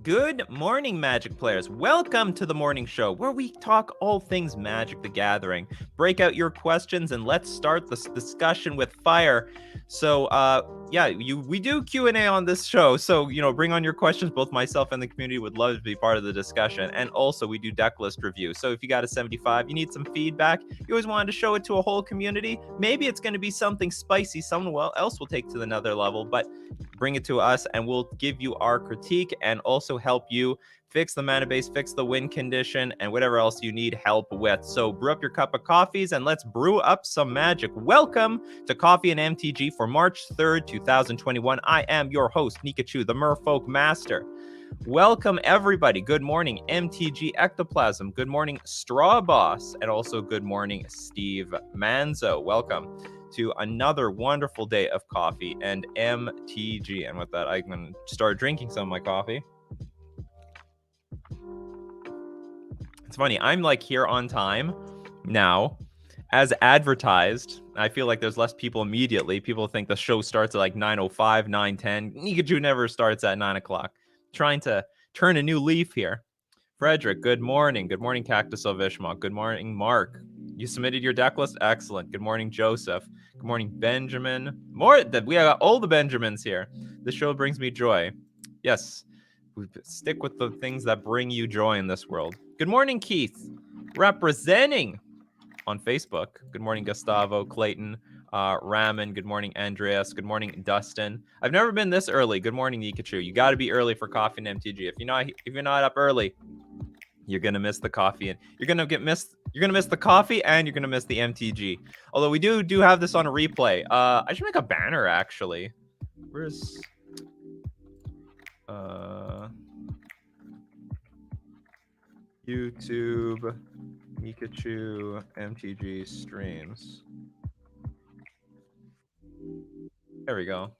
Good morning, Magic players. Welcome to the morning show where we talk all things Magic the Gathering. Break out your questions and let's start this discussion with fire. So, we do Q&A on this show. So, bring on your questions. Both myself and the community would love to be part of the discussion. And also, we do Decklist review. So, if you got a 75, you need some feedback, you always wanted to show it to a whole community. Maybe it's going to be something spicy someone else will take to another level, but bring it to us and we'll give you our critique and also help you fix the mana base, fix the win condition, and whatever else you need help with. So brew up your cup of coffees and let's brew up some magic. Welcome to Coffee and MTG for March 3rd, 2021. I am your host, Nikachu, the Murfolk Master. Welcome, everybody. Good morning, MTG Ectoplasm. Good morning, Straw Boss. And also good morning, Steve Manzo. Welcome to another wonderful day of coffee and MTG. And with that, I can start drinking some of my coffee. It's funny, I'm like here on time now, as advertised. I feel like there's less people immediately. People think the show starts at like 9:05, 9:10. Nikachu never starts at 9 o'clock. Trying to turn a new leaf here. Frederick, good morning. Good morning, Cactus Ovishma. Good morning, Mark. You submitted your deck list? Excellent. Good morning, Joseph. Good morning, Benjamin. We got all the Benjamins here. This show brings me joy. Yes, we stick with the things that bring you joy in this world. Good morning, Keith. Representing on Facebook. Good morning, Gustavo, Clayton, Raman. Good morning, Andreas. Good morning, Dustin. I've never been this early. Good morning, Nikachu. You got to be early for Coffee and MTG. If you're not up early, you're gonna miss the coffee, and you're gonna miss the coffee, and you're gonna miss the MTG. Although we do have this on a replay. I should make a banner actually. Where's YouTube Nikachu MTG streams. There we go.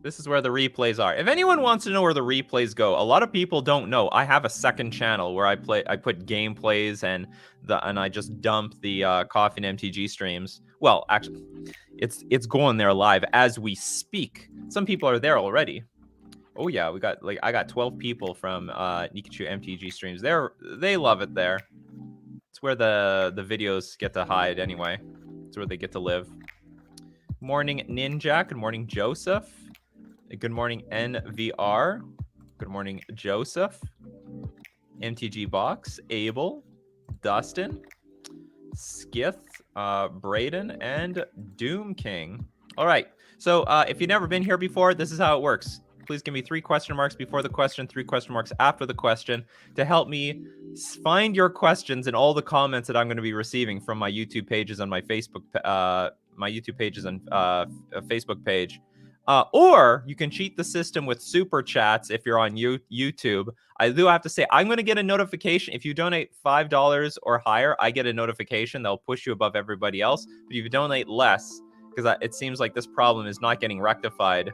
This is where the replays are. If anyone wants to know where the replays go, a lot of people don't know. I have a second channel where I put gameplays and I just dump the Coffee and MTG streams. Well, actually, it's going there live as we speak. Some people are there already. Oh yeah, I got 12 people from Nikachu MTG streams. They love it there. It's where the videos get to hide anyway. It's where they get to live. Morning, Ninja. Good morning, Joseph. Good morning, NVR. Good morning, Joseph. MTG Box, Abel, Dustin, Skith, Braden, and Doom King. All right. So if you've never been here before, this is how it works. Please give me 3 question marks before the question, 3 question marks after the question to help me find your questions in all the comments that I'm going to be receiving from my YouTube pages and my Facebook, Facebook page. Or you can cheat the system with super chats if you're on YouTube. I do have to say, I'm going to get a notification. If you donate $5 or higher, I get a notification. They'll push you above everybody else. But if you donate less, because it seems like this problem is not getting rectified,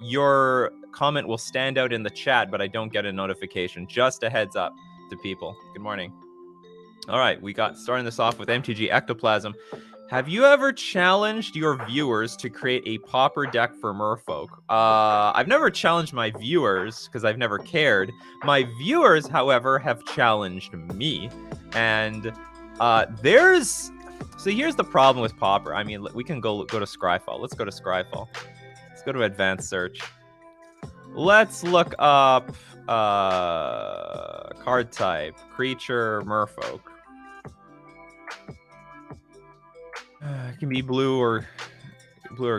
your comment will stand out in the chat, but I don't get a notification. Just a heads up to people. Good morning. All right, we got starting this off with MTG Ectoplasm. Have you ever challenged your viewers to create a pauper deck for Merfolk? I've never challenged my viewers because I've never cared. My viewers, however, have challenged me. And so here's the problem with pauper. I mean, we can go to Scryfall. Let's go to Scryfall. Let's go to advanced search. Let's look up card type, creature, Merfolk. It can be blue or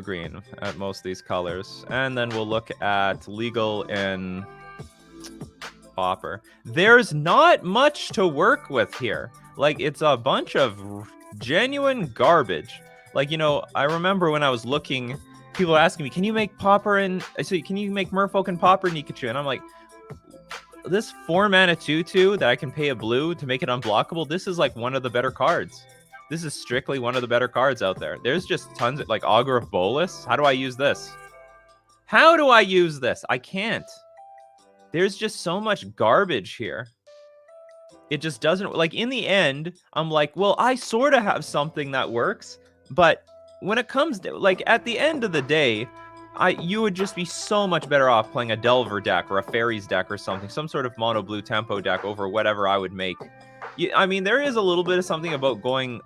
green at most of these colors. And then we'll look at legal and pauper. There's not much to work with here. Like, it's a bunch of genuine garbage. Like, I remember when I was looking, people were asking me, can you make pauper and can you make Merfolk and pauper Nikachu? And I'm like, this 4-mana 2/2 that I can pay a blue to make it unblockable, this is like one of the better cards. This is strictly one of the better cards out there. There's just tons of, like, Augur of Bolus. How do I use this? How do I use this? I can't. There's just so much garbage here. It just doesn't, like, in the end, I'm like, well, I sort of have something that works, but when it comes to, like, at the end of the day, You would just be so much better off playing a Delver deck or a Fairies deck or something, some sort of mono blue tempo deck over whatever I would make. I mean, there is a little bit of something about going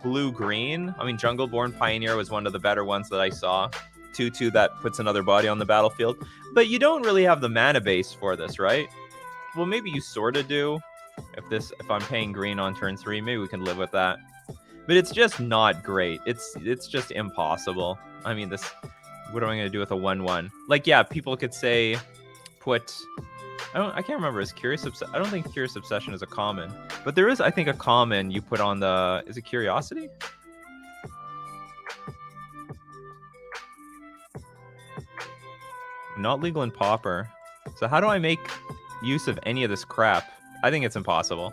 blue-green. I mean, Jungleborn Pioneer was one of the better ones that I saw. 2/2 that puts another body on the battlefield. But you don't really have the mana base for this, right? Well, maybe you sort of do. If I'm paying green on turn 3, maybe we can live with that. But it's just not great. It's just impossible. I mean, what am I going to do with a 1/1? Like, yeah, people could say I can't remember. I don't think Curious Obsession is a common. But there is, I think, a common you put on the... Is it Curiosity? Not legal in Pauper. So how do I make use of any of this crap? I think it's impossible.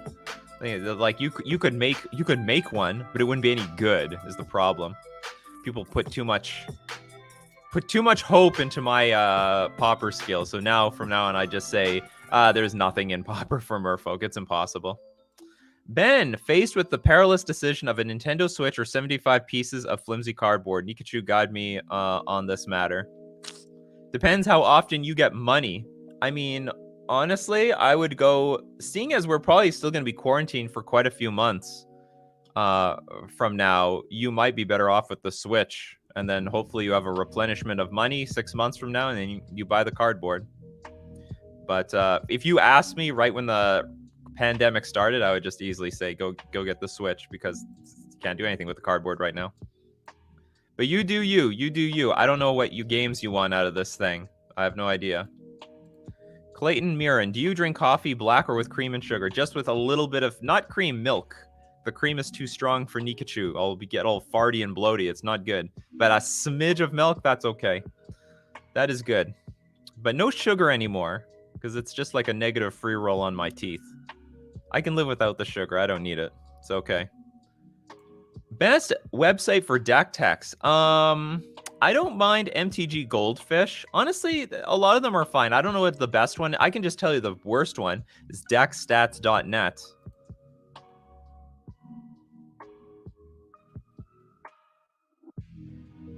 I think, like, you could make one, but it wouldn't be any good, is the problem. People put too much hope into my Pauper skill. So from now on, I just say there's nothing in Pauper for Merfolk. It's impossible. Ben, faced with the perilous decision of a Nintendo Switch or 75 pieces of flimsy cardboard, Nikachu, guide me on this matter. Depends how often you get money. I mean, honestly, I would go, seeing as we're probably still going to be quarantined for quite a few months from now, you might be better off with the Switch. And then hopefully you have a replenishment of money 6 months from now, and then you buy the cardboard. But if you asked me right when the pandemic started, I would just easily say go get the Switch, because you can't do anything with the cardboard right now. But you do you. I don't know what games you want out of this thing. I have no idea. Clayton Mirren, do you drink coffee black or with cream and sugar? Just with a little bit of, not cream, milk. The cream is too strong for Nikachu. I'll get all farty and bloaty. It's not good. But a smidge of milk, that's okay. That is good. But no sugar anymore, because it's just like a negative free roll on my teeth. I can live without the sugar. I don't need it. It's okay. Best website for deck techs. I don't mind MTG Goldfish. Honestly, a lot of them are fine. I don't know what's the best one. I can just tell you the worst one is deckstats.net.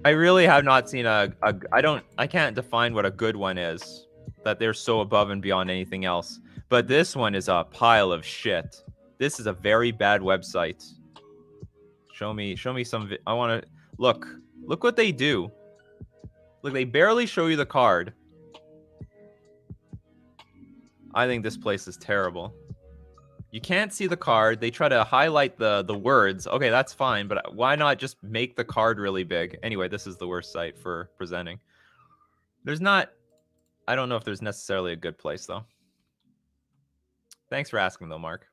I really have not seen I can't define what a good one is, that they're so above and beyond anything else. But this one is a pile of shit. This is a very bad website. Show me some, I want to, look what they do. Look, they barely show you the card. I think this place is terrible. You can't see the card. They try to highlight the words. Okay, that's fine, but why not just make the card really big? Anyway, this is the worst site for presenting. I don't know if there's necessarily a good place, though. Thanks for asking, though, Mark.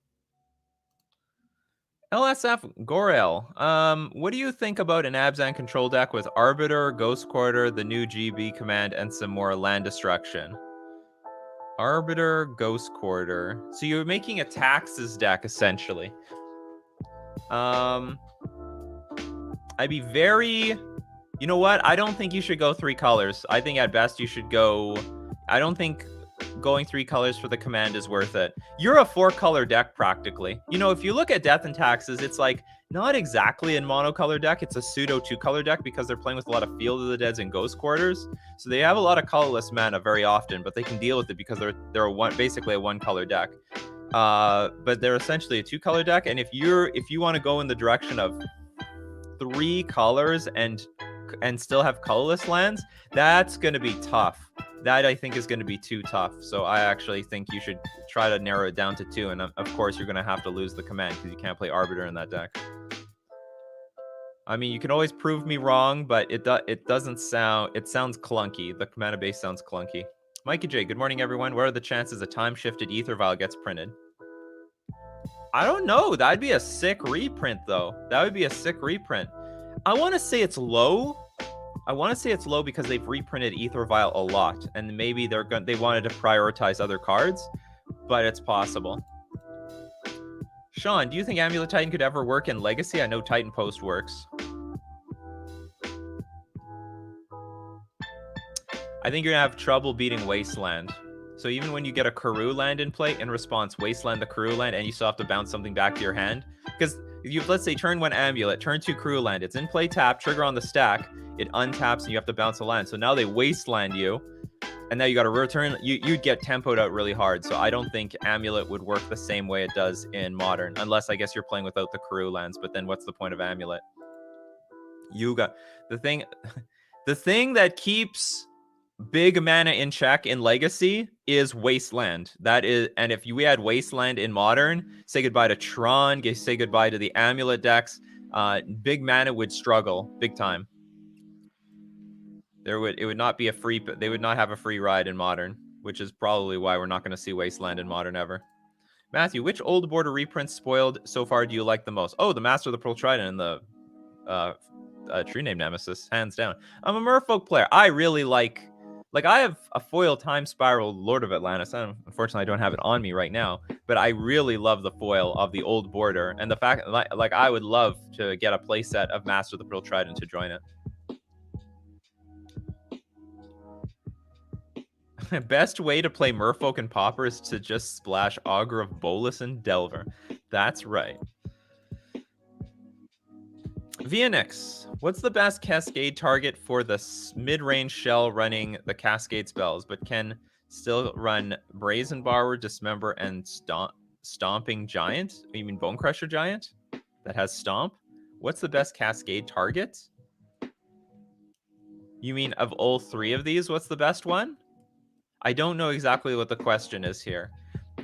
LSF Gorel, what do you think about an Abzan control deck with Arbiter, Ghost Quarter, the new GB command, and some more land destruction? Arbiter, Ghost Quarter. So you're making a taxes deck, essentially. I'd be very... You know what? I don't think you should go 3 colors. I think at best you should go... I don't think going 3 colors for the command is worth it. You're a 4-color deck, practically. You know, if you look at Death and Taxes, it's like not exactly a monocolor deck. It's a pseudo 2-color deck because they're playing with a lot of Field of the Deads and Ghost Quarters. So they have a lot of colorless mana very often, but they can deal with it because they're basically a 1-color deck. But they're essentially a 2-color deck. And if you want to go in the direction of 3 colors and still have colorless lands, that's going to be tough. That, I think, is going to be too tough. So I actually think you should try to narrow it down to 2. And of course, you're going to have to lose the command because you can't play Arbiter in that deck. I mean, you can always prove me wrong, but it sounds clunky. The mana base sounds clunky. Mikey J, good morning, everyone. What are the chances a time-shifted Ether Vial gets printed? I don't know. That'd be a sick reprint, though. That would be a sick reprint. I want to say it's low. I want to say it's low because they've reprinted Ether Vial a lot, and maybe they wanted to prioritize other cards, but it's possible. Sean, do you think Amulet Titan could ever work in Legacy? I know Titan Post works. I think you're gonna have trouble beating Wasteland. So even when you get a Karoo land in play, in response, Wasteland the Karoo land, and you still have to bounce something back to your hand, because let's say turn 1 Amulet, turn 2 Karoo land, it's in play tap, trigger on the stack. it untaps and you have to bounce a land. So now they wasteland you, and now you got to return. You'd get tempoed out really hard. So I don't think Amulet would work the same way it does in Modern, unless I guess you're playing without the Karoo lands. But then what's the point of Amulet? You got the thing that keeps big mana in check in Legacy is Wasteland. That is, and if we had Wasteland in Modern, say goodbye to Tron, say goodbye to the Amulet decks. Big mana would struggle big time. It would not be a free. They would not have a free ride in Modern, which is probably why we're not going to see Wasteland in Modern ever. Matthew, which old border reprints spoiled so far do you like the most? Oh, the Master of the Pearl Trident and the True Name Nemesis, hands down. I'm a Merfolk player. I really like I have a foil Time Spiral Lord of Atlantis. Unfortunately, I don't have it on me right now, but I really love the foil of the old border, and the fact, like I would love to get a playset of Master of the Pearl Trident to join it. Best way to play Merfolk and Pauper is to just splash Augur of Bolas and Delver. That's right. Vianix, what's the best Cascade target for the mid-range shell running the Cascade spells, but can still run Brazen Borrower, Dismember, and Stomping Giant? You mean Bone Crusher Giant that has Stomp? What's the best Cascade target? You mean of all three of these, what's the best one? I don't know exactly what the question is here.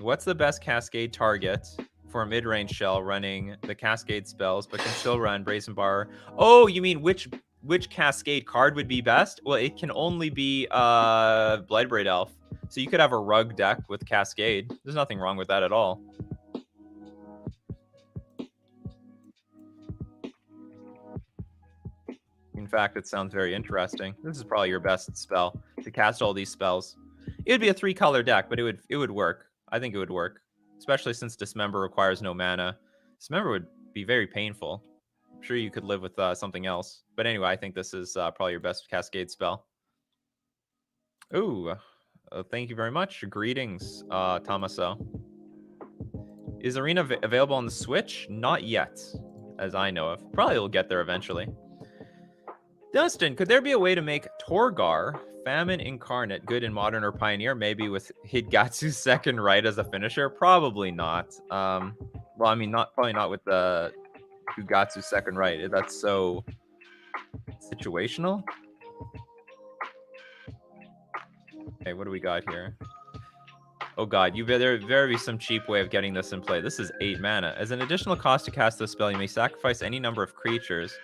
What's the best Cascade target for a mid-range shell running the Cascade spells, but can still run Brazen Bar? Oh, you mean which Cascade card would be best? Well, it can only be Bloodbraid Elf. So you could have a Rug deck with Cascade. There's nothing wrong with that at all. In fact, it sounds very interesting. This is probably your best spell to cast all these spells. It would be a 3-color deck, but it would work. I think it would work, especially since Dismember requires no mana. Dismember would be very painful. I'm sure you could live with something else. But anyway, I think this is probably your best Cascade spell. Ooh, thank you very much. Greetings, Tommaso. Is Arena available on the Switch? Not yet, as I know of. Probably will get there eventually. Dustin, could there be a way to make Torgar, Famine Incarnate, good in Modern or Pioneer? Maybe with Higatsu's Second Right as a finisher? Probably not. Well, I mean, probably not with the Higatsu's Second Right. That's so situational. Okay, what do we got here? Oh god, there better be some cheap way of getting this in play. This is 8 mana. As an additional cost to cast this spell, you may sacrifice any number of creatures.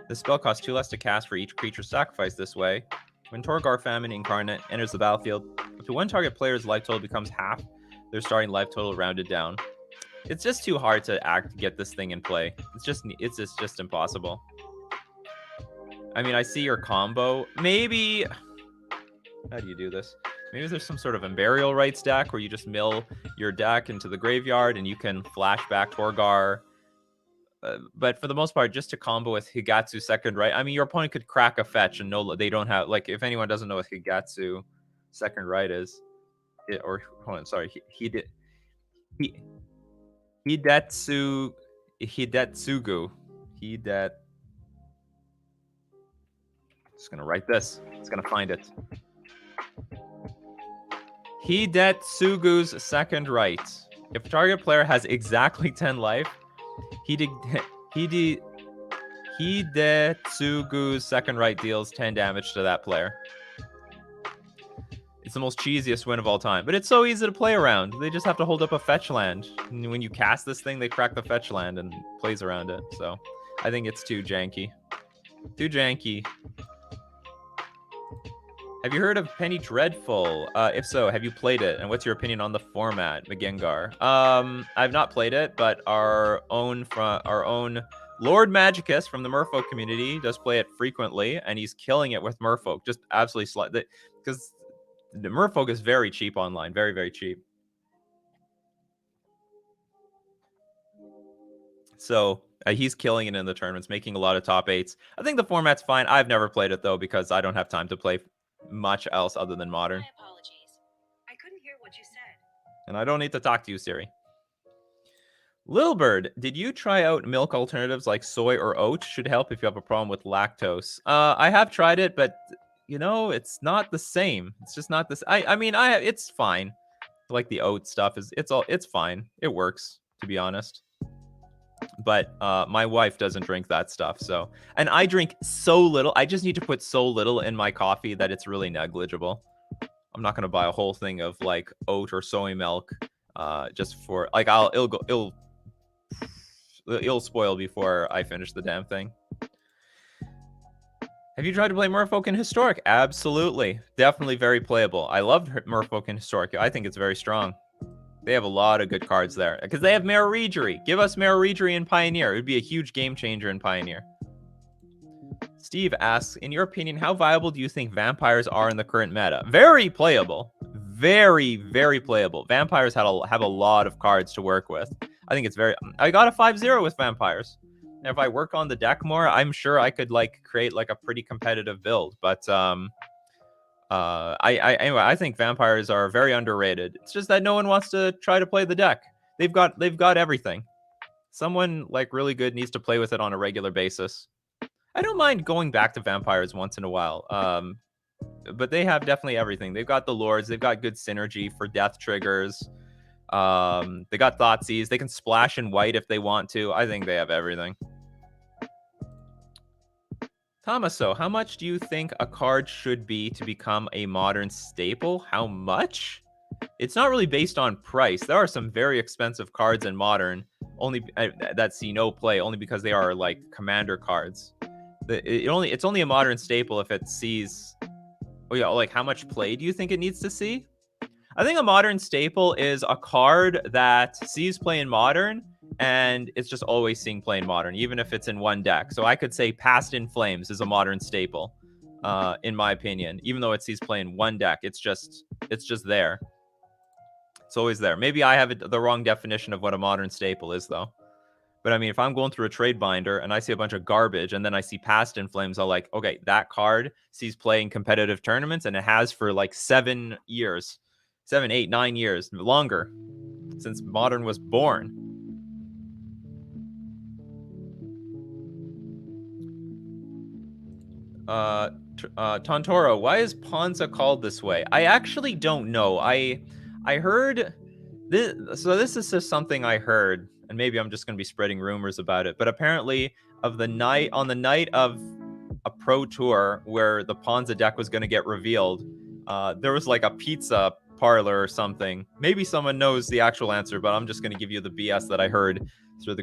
The spell costs 2 less to cast for each creature sacrificed this way. When Torgar Famine Incarnate enters the battlefield, up to one target player's life total becomes half their starting life total rounded down. It's just too hard to get this thing in play. It's just impossible. I mean, I see your combo. Maybe... How do you do this? Maybe there's some sort of Burial Rites deck where you just mill your deck into the graveyard and you can flashback Torgar. But for the most part, just to combo with Higatsu Second Right. I mean, your opponent could crack a fetch and no, they don't have, like, if anyone doesn't know what Higatsu Second Right is, hold on, sorry, Hidetsugu. Just gonna write this. It's gonna find it. Hidetsugu's Second Right. If a target player has exactly 10 life, Hidetsugu's Second Right deals 10 damage to that player. It's the most cheesiest win of all time, but it's so easy to play around. They just have to hold up a fetch land. And when you cast this thing, they crack the fetch land and plays around it. So I think it's too janky. Too janky. Have you heard of Penny Dreadful? If so, have you played it? And what's your opinion on the format, Magengar? I've not played it, but our own Lord Magicus from the Murfolk community does play it frequently, and he's killing it with Murfolk. Just absolutely because the Murfolk is very cheap online, very, very cheap. So he's killing it in the tournaments, making a lot of top 8s. I think the format's fine. I've never played it though because I don't have time to play much else other than Modern. My apologies. I couldn't hear what you said. And I don't need to talk to you, Siri. Little Bird, did you try out milk alternatives like soy or oat? Should help if you have a problem with lactose. I have tried it, but you know, it's not the same. It's just not this. I mean, it's fine. Like the oat stuff it's fine. It works, to be honest. But my wife doesn't drink that stuff, so, and I drink so little. I just need to put so little in my coffee that it's really negligible. I'm not gonna buy a whole thing of like oat or soy milk, just for like it'll spoil before I finish the damn thing. Have you tried to play Merfolk in Historic? Absolutely, definitely very playable. I loved Merfolk in Historic. I think it's very strong. They have a lot of good cards there because they have Mirror Regery. Give us Mirror Regery in Pioneer. It would be a huge game changer in Pioneer. Steve asks, in your opinion, how viable do you think vampires are in the current meta? Very playable. Very, very playable. Vampires have a lot of cards to work with. I think it's very... I got a 5-0 with vampires. And if I work on the deck more, I'm sure I could like create like a pretty competitive build. But anyway, I think vampires are very underrated. It's just that no one wants to try to play the deck. They've got everything. Someone like really good needs to play with it on a regular basis. I don't mind going back to vampires once in a while. But they have definitely everything. They've got the lords. They've got good synergy for death triggers. They got Thoughtseize. They can splash in white if they want to. I think they have everything. Tomaso, how much do you think a card should be to become a modern staple? How much? It's not really based on price. There are some very expensive cards in modern only that see no play only because they are like commander cards. It's only a modern staple if it sees... Oh yeah, like how much play do you think it needs to see? I think a modern staple is a card that sees play in modern and it's just always seeing play in modern, even if it's in one deck. So I could say Past in Flames is a modern staple, in my opinion. Even though it sees play in one deck, it's just there. It's always there. Maybe I have the wrong definition of what a modern staple is, though. But I mean, if I'm going through a trade binder and I see a bunch of garbage and then I see Past in Flames, I'll like, okay, that card sees play in competitive tournaments and it has for like 7 years. 7, 8, 9 years, longer, since Modern was born. Tontoro, why is Ponza called this way? I actually don't know. I heard this, so this is just something I heard, and maybe I'm just going to be spreading rumors about it, but apparently on the night of a pro tour where the Ponza deck was going to get revealed, there was like a pizza parlor or something. Maybe someone knows the actual answer, but I'm just going to give you the BS that I heard through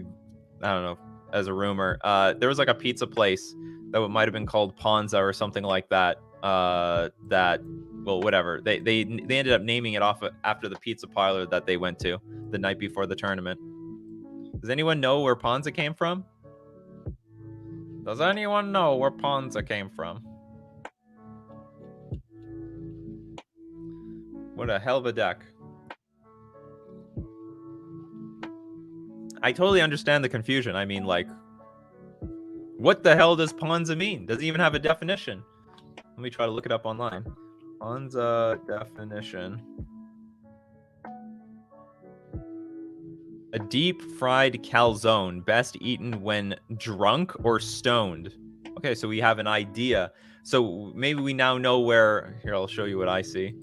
I don't know, as a rumor. There was like a pizza place that might have been called Ponza or something like that. Well, whatever. They ended up naming it off after the pizza parlor that they went to the night before the tournament. Does anyone know where Ponza came from? Does anyone know where Ponza came from? What a hell of a deck. I totally understand the confusion. I mean, like, what the hell does Ponza mean? Does it even have a definition? Let me try to look it up online. Ponza definition. A deep fried calzone, best eaten when drunk or stoned. Okay, so we have an idea. So maybe we now know where... Here, I'll show you what I see.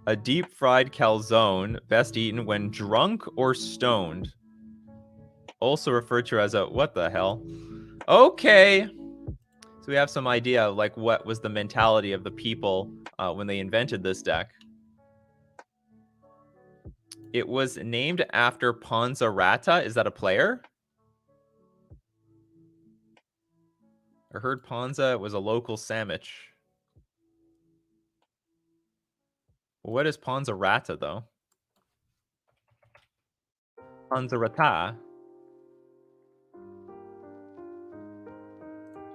A deep fried calzone, best eaten when drunk or stoned. Also referred to as a... What the hell? Okay. So we have some idea of like what was the mentality of the people when they invented this deck. It was named after Ponzarata. Is that a player? I heard Ponza was a local sandwich. What is Ponzarata, though? Ponzarata.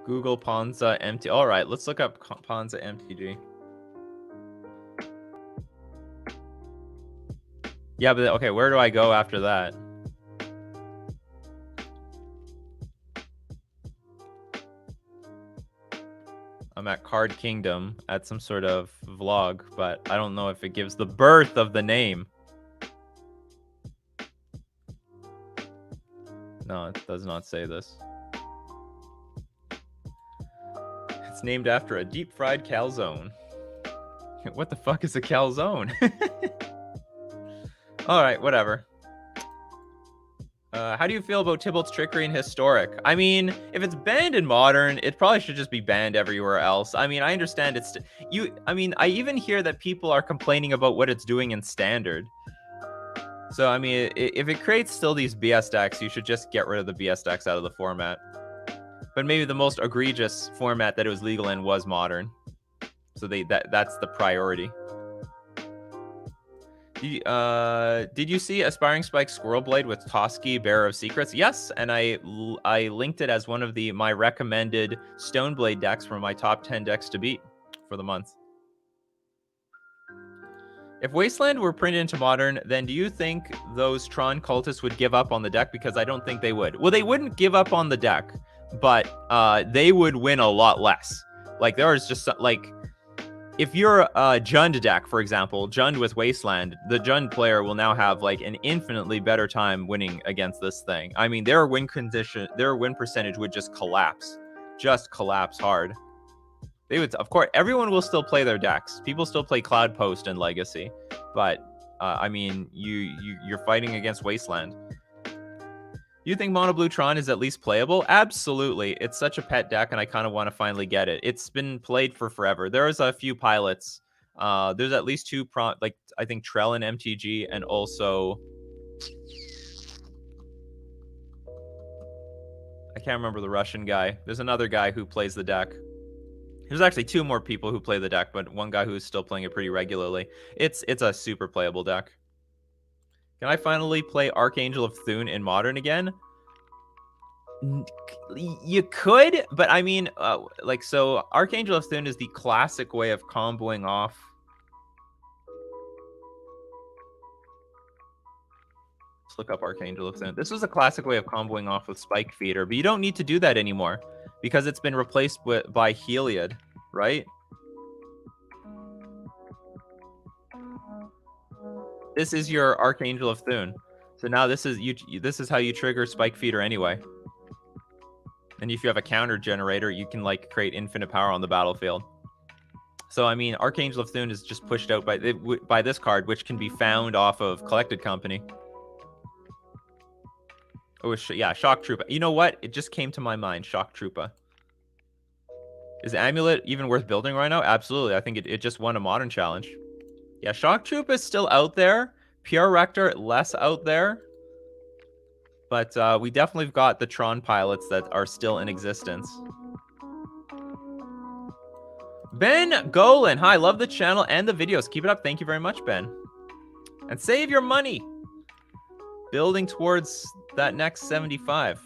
Google Ponza MTG. All right, let's look up Ponza MTG. Yeah, but okay, where do I go after that? I'm at Card Kingdom at some sort of vlog, but I don't know if it gives the birth of the name. No, it does not say this. It's named after a deep-fried calzone. What the fuck is a calzone? All right, whatever. How do you feel about Tybalt's trickery in Historic? I mean, if it's banned in Modern, it probably should just be banned everywhere else. I mean, I understand it's... I mean, I even hear that people are complaining about what it's doing in Standard. So, I mean, if it creates still these BS decks, you should just get rid of the BS decks out of the format. But maybe the most egregious format that it was legal in was Modern. So that's the priority. Did you see Aspiring Spike Squirrel Blade with Toski, Bearer of Secrets? Yes, and I linked it as one of my recommended Stoneblade decks for my top 10 decks to beat for the month. If Wasteland were printed into Modern, then do you think those Tron cultists would give up on the deck? Because I don't think they would. Well, they wouldn't give up on the deck, but they would win a lot less. Like, there is just, like... If you're a Jund deck, for example, Jund with Wasteland, the Jund player will now have like an infinitely better time winning against this thing. I mean, their win percentage would just collapse hard. They would, of course, everyone will still play their decks. People still play Cloud Post and Legacy, but I mean, you're fighting against Wasteland. Do you think Mono Blue Tron is at least playable? Absolutely. It's such a pet deck, and I kind of want to finally get it. It's been played for forever. There's a few pilots. There's at least two, I think Trell and MTG, and also... I can't remember the Russian guy. There's another guy who plays the deck. There's actually two more people who play the deck, but one guy who's still playing it pretty regularly. It's a super playable deck. Can I finally play Archangel of Thune in Modern again? You could, but I mean, so Archangel of Thune is the classic way of comboing off. Let's look up Archangel of Thune. This was a classic way of comboing off with Spike Feeder, but you don't need to do that anymore because it's been replaced by Heliod, right? This is your Archangel of Thune. So now this is how you trigger Spike Feeder anyway. And if you have a counter generator, you can like create infinite power on the battlefield. So I mean, Archangel of Thune is just pushed out by this card, which can be found off of Collected Company. Oh, yeah, Shock Trooper. You know what? It just came to my mind. Shock Trooper. Is Amulet even worth building right now? Absolutely. I think it just won a Modern challenge. Yeah, Shock Troop is still out there. Pure Rector, less out there. But we definitely got the Tron pilots that are still in existence. Ben Golan. Hi, love the channel and the videos. Keep it up. Thank you very much, Ben. And save your money. Building towards that next 75.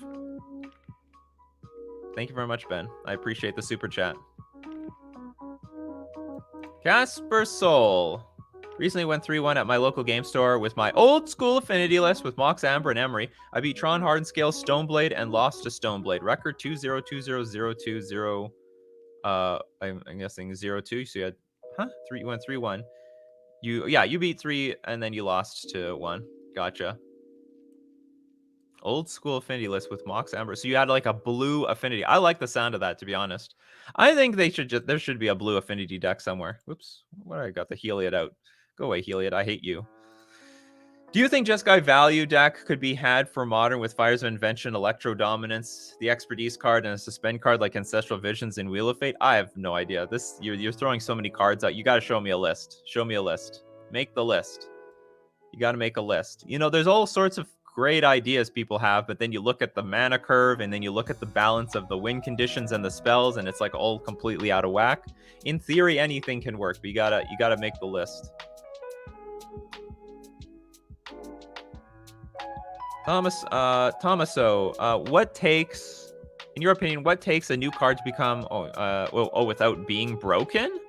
Thank you very much, Ben. I appreciate the super chat. Casper Soul. Recently went 3-1 at my local game store with my old school affinity list with Mox, Amber, and Emery. I beat Tron, Hardscale, Stoneblade, and lost to Stoneblade. Record 2-0-2-0-0-2-0. I'm guessing 0-2. So you had, you went 3-1. You beat 3, and then you lost to 1. Gotcha. Old school affinity list with Mox, Amber. So you had like a blue affinity. I like the sound of that, to be honest. I think there should be a blue affinity deck somewhere. Whoops. What I got the Heliod out. Go away, Heliod. I hate you. Do you think Jeskai Value deck could be had for Modern with Fires of Invention, Electro Dominance, the Expertise card, and a Suspend card like Ancestral Visions and Wheel of Fate? I have no idea. You're throwing so many cards out. You got to show me a list. Show me a list. Make the list. You got to make a list. You know, there's all sorts of great ideas people have, but then you look at the mana curve, and then you look at the balance of the win conditions and the spells, and it's like all completely out of whack. In theory, anything can work, but you gotta make the list. Thomaso, what takes, in your opinion, what takes a new card to become without being broken?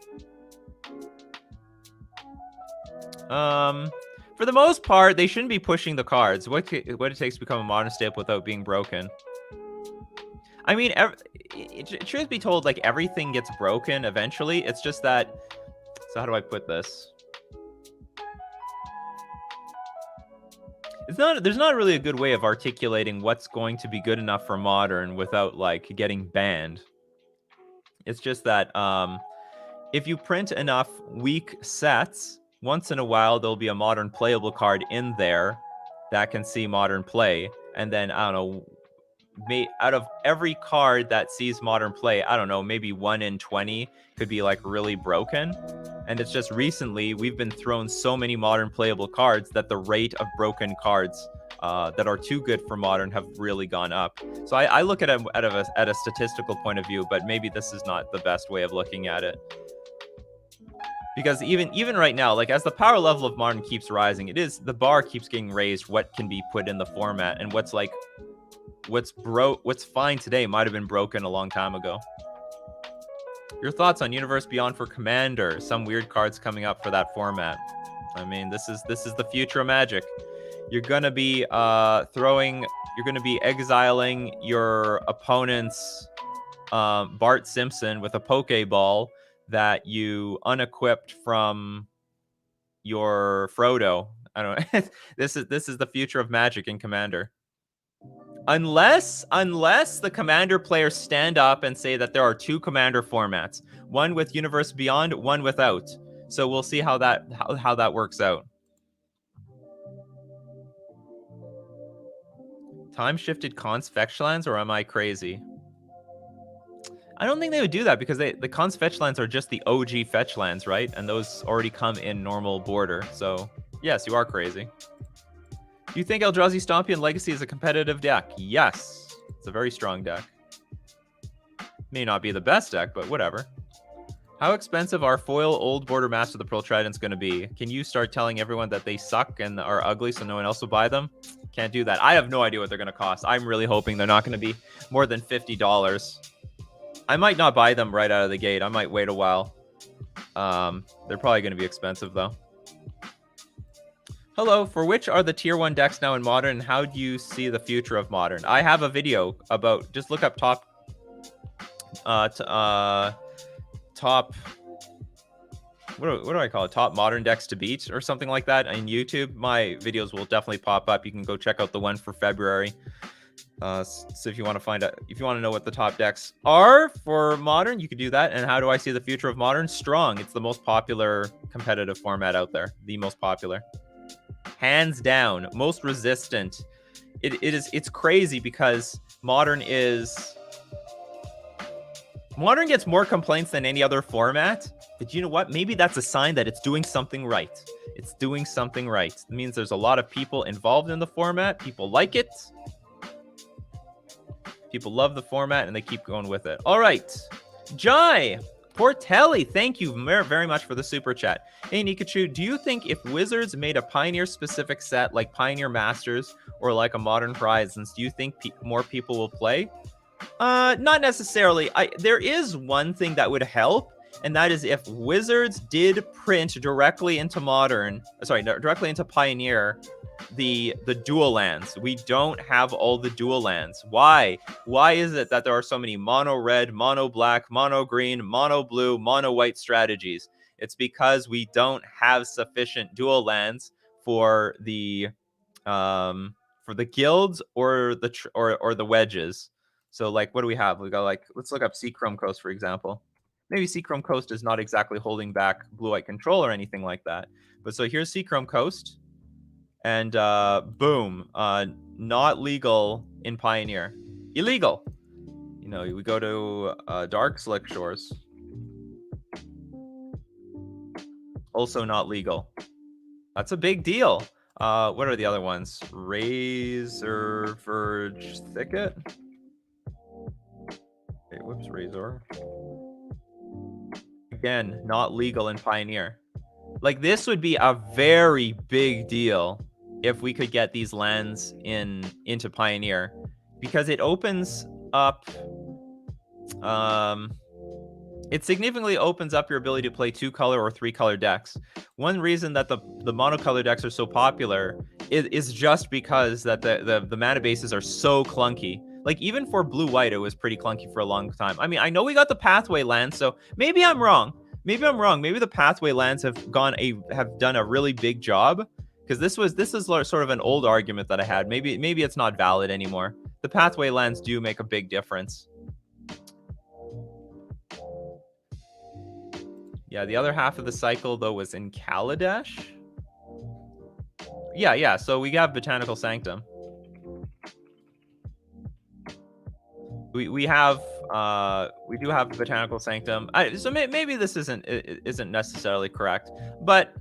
For the most part, they shouldn't be pushing the cards. What it takes to become a Modern staple without being broken? I mean, truth be told, like everything gets broken eventually. It's just that. So how do I put this? there's not really a good way of articulating what's going to be good enough for Modern without like getting banned. It's just that if you print enough weak sets, once in a while there'll be a Modern playable card in there that can see Modern play, and then I don't know, out of every card that sees Modern play, I don't know, maybe 1 in 20 could be like really broken. And it's just recently we've been thrown so many Modern playable cards that the rate of broken cards that are too good for Modern have really gone up. So I look at it at a statistical point of view, but maybe this is not the best way of looking at it. Because even right now, like as the power level of Modern keeps rising, the bar keeps getting raised. What can be put in the format, and what's fine today might have been broken a long time ago. Your thoughts on Universe Beyond for Commander? Some weird cards coming up for that format. I mean, this is the future of Magic. You're gonna be exiling your opponent's Bart Simpson with a Pokeball that you unequipped from your Frodo. I don't know. This is the future of Magic in Commander. Unless the Commander players stand up and say that there are 2 Commander formats, one with Universe Beyond, one without. So we'll see how that works out. Time shifted cons fetch lands, or am I crazy? I don't think they would do that because the cons fetch lands are just the OG fetch lands, right? And those already come in normal border. So yes, you are crazy. Do you think Eldrazi Stompion Legacy is a competitive deck? Yes. It's a very strong deck. May not be the best deck, but whatever. How expensive are foil old border Master of the Pearl Tridents going to be? Can you start telling everyone that they suck and are ugly so no one else will buy them? Can't do that. I have no idea what they're going to cost. I'm really hoping they're not going to be more than $50. I might not buy them right out of the gate. I might wait a while. They're probably going to be expensive, though. Hello, for which are the tier 1 decks now in Modern, and how do you see the future of Modern? I have a video about, just look up top, what do I call it? Top Modern decks to beat or something like that on YouTube. My videos will definitely pop up. You can go check out the one for February. So if you want to know what the top decks are for Modern, you could do that. And how do I see the future of Modern? Strong. It's the most popular competitive format out there. The most popular. Hands down. Most resistant. It's crazy because Modern gets more complaints than any other format. But you know what? Maybe that's a sign that it's doing something right. It's doing something right. It means there's a lot of people involved in the format. People like it. People love the format, and they keep going with it. All right. Jai Portelli, thank you very much for the super chat. Hey, Nikachu, do you think if Wizards made a Pioneer-specific set like Pioneer Masters or like a Modern Horizons, do you think more people will play? Not necessarily. There is one thing that would help, and that is if Wizards did print directly into Pioneer, the dual lands. We don't have all the dual lands. Why? Why is it that there are so many mono red, mono black, mono green, mono blue, mono white strategies? It's because we don't have sufficient dual lands for the guilds or the wedges. So like, what do we have? We got like, let's look up Seachrome Coast, for example. Maybe Seachrome Coast is not exactly holding back blue-white control or anything like that. But so here's Seachrome Coast. And boom, not legal in Pioneer. Illegal. You know, we go to Dark Slick Shores. Also not legal. That's a big deal. What are the other ones? Razor Verge Thicket. Okay, whoops, Razor. Again, not legal in Pioneer. Like, this would be a very big deal if we could get these lands into Pioneer, because it opens up it significantly opens up your ability to play 2-color or 3-color decks. One reason that the monocolor decks are so popular is just because that the mana bases are so clunky. Like, even for blue-white, it was pretty clunky for a long time. I mean, I know we got the Pathway lands, so maybe I'm wrong. Maybe the Pathway lands have done a really big job, because this is sort of an old argument that I had. Maybe it's not valid anymore. The pathway lands do make a big difference. Yeah, the other half of the cycle though was in Kaladesh. Yeah. So we have Botanical Sanctum. We do have Botanical Sanctum. So maybe this isn't necessarily correct, but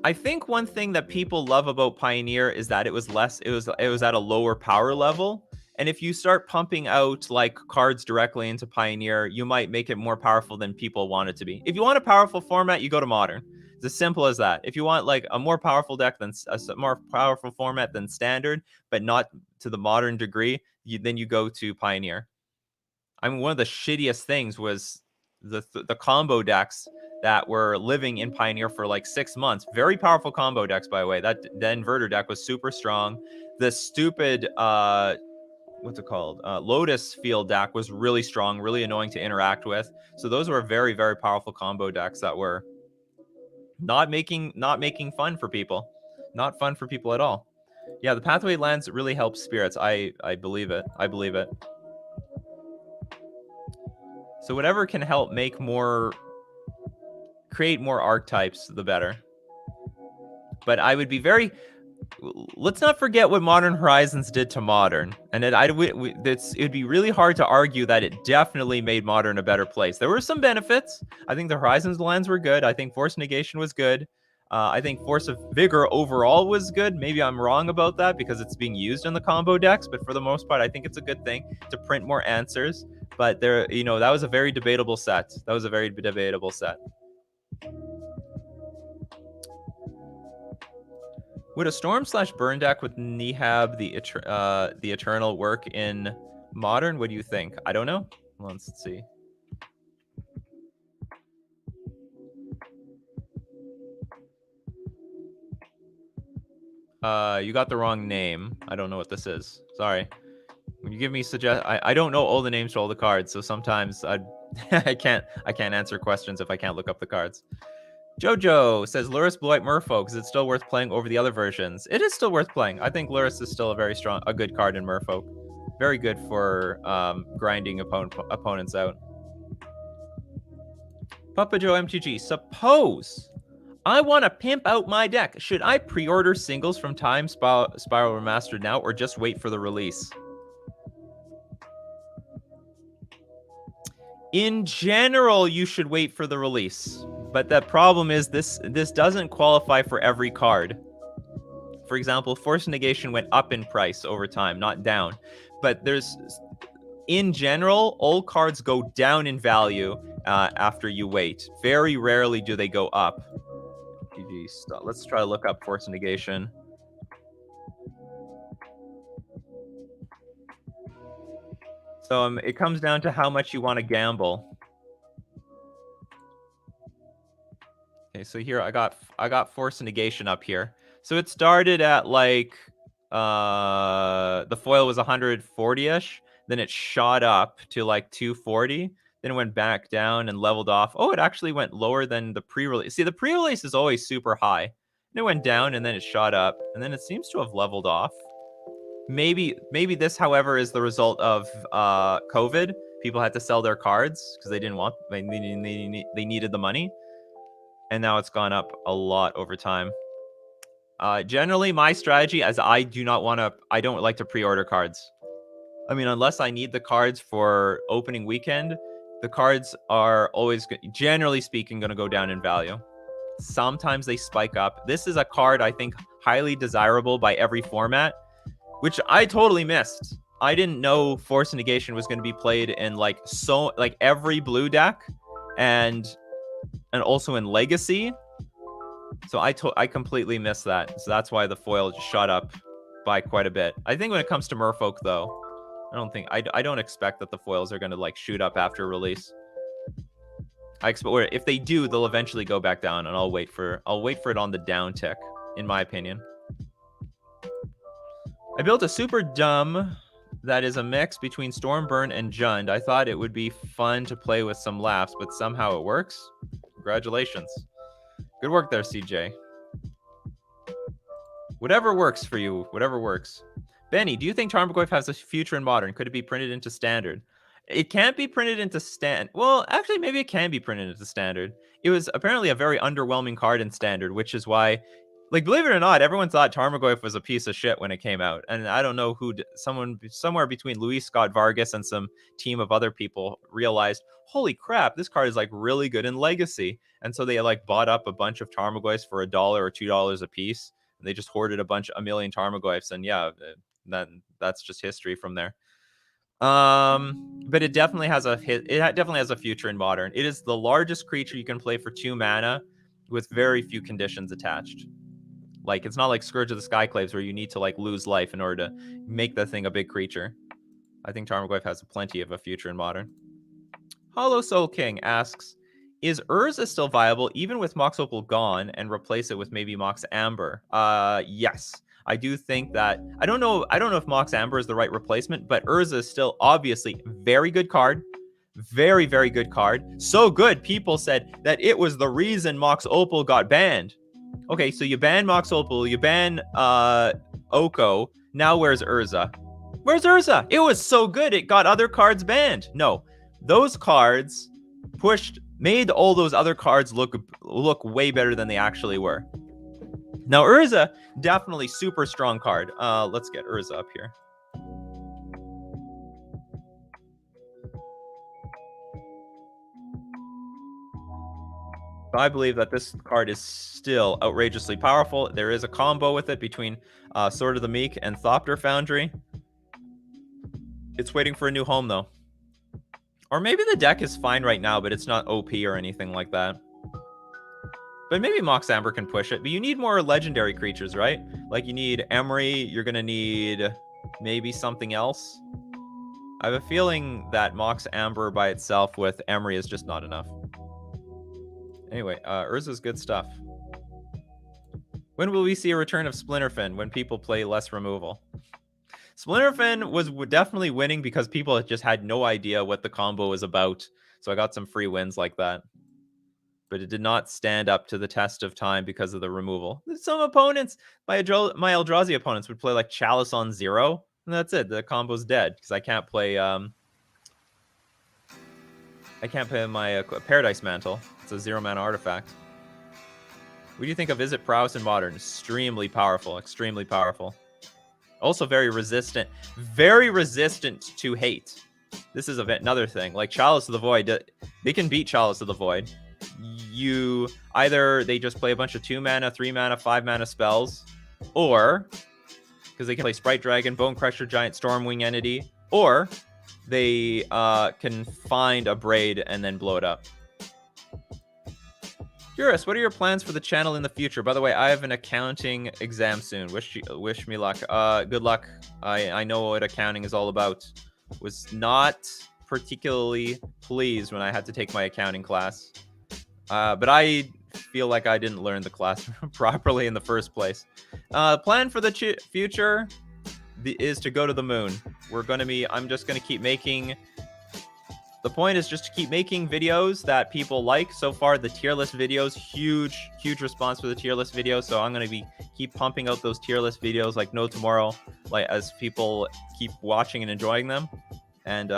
I think one thing that people love about Pioneer is that it was at a lower power level. And if you start pumping out like cards directly into Pioneer, you might make it more powerful than people want it to be. If you want a powerful format, you go to Modern. It's as simple as that. If you want like a more powerful deck than a more powerful format than Standard, but not to the Modern degree, then you go to Pioneer. I mean, one of the shittiest things was the combo decks that were living in Pioneer for like 6 months. Very powerful combo decks, by the way. The Inverter deck was super strong. The stupid what's it called? Lotus Field deck was really strong, really annoying to interact with. So those were very, very powerful combo decks that were not making fun for people. Not fun for people at all. Yeah, the pathway lands really help spirits. I believe it. I believe it. So whatever can help create more archetypes, the better. But I would be very... Let's not forget what Modern Horizons did to Modern. And it'd be really hard to argue that it definitely made Modern a better place. There were some benefits. I think the Horizons lands were good. I think Force Negation was good. I think Force of Vigor overall was good. Maybe I'm wrong about that because it's being used in the combo decks, but for the most part, I think it's a good thing to print more answers. But that was a very debatable set. Would a Storm/Burn deck with Nihab the Eternal work in Modern? What do you think? I don't know. Let's see. You got the wrong name. I don't know what this is. Sorry. When you give me I don't know all the names for all the cards, so sometimes I can't answer questions if I can't look up the cards. Jojo says Luris Blue White Murfolk. Is it still worth playing over the other versions? It is still worth playing. I think Luris is still a good card in Murfolk. Very good for grinding opponents out. Papa Joe MTG. Suppose I want to pimp out my deck. Should I pre-order singles from Time Spiral Remastered now, or just wait for the release? In general, you should wait for the release. But the problem is this doesn't qualify for every card. For example, Force Negation went up in price over time, not down. But in general, all cards go down in value after you wait. Very rarely do they go up. GG, stop. Let's try to look up Force Negation. So it comes down to how much you want to gamble. Okay, so here I got Force Negation up here. So it started at like the foil was 140-ish, then it shot up to like 240, then it went back down and leveled off. Oh, it actually went lower than the pre-release. See, the pre-release is always super high. And it went down and then it shot up, and then it seems to have leveled off. Maybe this, however, is the result of COVID. People had to sell their cards because they needed the money, and now it's gone up a lot over time. Generally, my strategy, as I don't like to pre-order cards. I mean, unless I need the cards for opening weekend, the cards are always, generally speaking, going to go down in value. Sometimes they spike up. This is a card I think highly desirable by every format, which I totally missed. I didn't know Force Negation was going to be played in like every blue deck, and also in Legacy. So I completely missed that. So that's why the foil just shot up by quite a bit. I think when it comes to Merfolk, though, I don't expect that the foils are going to like shoot up after release. I expect if they do, they'll eventually go back down, and I'll wait for it on the down tick, in my opinion. I built a super dumb that is a mix between Stormburn and Jund. I thought it would be fun to play with some laughs, but somehow it works. Congratulations. Good work there, CJ. Whatever works for you. Whatever works. Benny, do you think Tarmogoyf has a future in Modern? Could it be printed into Standard? It can't be printed into Well, actually, maybe it can be printed into Standard. It was apparently a very underwhelming card in Standard, which is why, like, believe it or not, everyone thought Tarmogoyf was a piece of shit when it came out. And I don't know who, someone somewhere between Luis Scott Vargas and some team of other people realized, holy crap, this card is like really good in Legacy. And so they like bought up a bunch of Tarmogoyfs for $1 or $2 a piece. And they just hoarded a million Tarmogoyfs. And yeah, that's just history from there. But it definitely has a future in Modern. It is the largest creature you can play for 2 mana with very few conditions attached. Like, it's not like Scourge of the Skyclaves where you need to like lose life in order to make that thing a big creature. I think Tarmogoyf has plenty of a future in Modern. Hollow Soul King asks, is Urza still viable even with Mox Opal gone and replace it with maybe Mox Amber? Yes. I do think that I don't know if Mox Amber is the right replacement, but Urza is still obviously very good card. Very, very good card. So good, people said that it was the reason Mox Opal got banned. Okay, so you ban Mox Opal, you ban Oko. Now where's Urza? Where's Urza? It was so good it got other cards banned. No, those cards made all those other cards look way better than they actually were. Now Urza, definitely super strong card. Let's get Urza up here. I believe that this card is still outrageously powerful. There is a combo with it between Sword of the Meek and Thopter Foundry. It's waiting for a new home, though. Or maybe the deck is fine right now, but it's not OP or anything like that. But maybe Mox Amber can push it. But you need more legendary creatures, right? Like, you need Emery. You're going to need maybe something else. I have a feeling that Mox Amber by itself with Emery is just not enough. Anyway, Urza's good stuff. When will we see a return of Splinterfin? When people play less removal? Splinterfin was definitely winning because people just had no idea what the combo was about. So I got some free wins like that. But it did not stand up to the test of time because of the removal. Some opponents, my Eldrazi opponents, would play like Chalice on 0, and that's it. The combo's dead because I can't play my Paradise Mantle. It's a 0-mana artifact. What do you think of Is It Prowess in Modern? Extremely powerful. Extremely powerful. Also very resistant. Very resistant to hate. This is another thing. Like Chalice of the Void, they can beat Chalice of the Void. They just play a bunch of 2-mana, 3-mana, 5-mana spells, or because they can play Sprite Dragon, Bone Crusher, Giant Stormwing Entity, or they can find a Braid and then blow it up. Curious, what are your plans for the channel in the future? By the way, I have an accounting exam soon. Wish me luck. Good luck. I know what accounting is all about. Was not particularly pleased when I had to take my accounting class. But I feel like I didn't learn the class properly in the first place. Plan for the future is to go to the moon. I'm just going to keep making... The point is just to keep making videos that people like. So far, the tier list videos, huge response for the tier list videos. So I'm going to keep pumping out those tier list videos like no tomorrow, like as people keep watching and enjoying them. And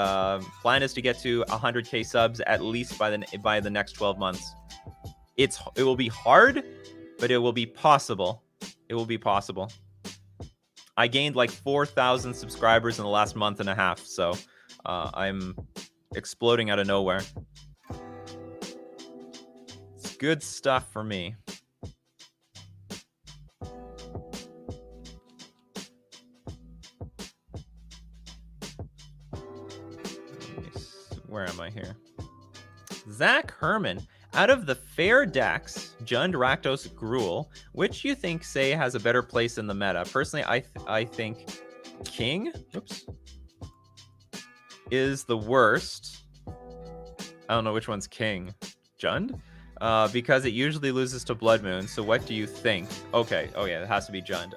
plan is to get to 100K subs at least by the next 12 months. It will be hard, but it will be possible. It will be possible. I gained like 4,000 subscribers in the last month and a half, so I'm exploding out of nowhere. It's good stuff for me. Where am I here? Zach Herman. Out of the fair decks, Jund, Rakdos, Gruul, which you think, say, has a better place in the meta? Personally, I think King is the worst. I don't know which one's King. Jund? Because it usually loses to Blood Moon. So what do you think? Okay. Oh, yeah, it has to be Jund.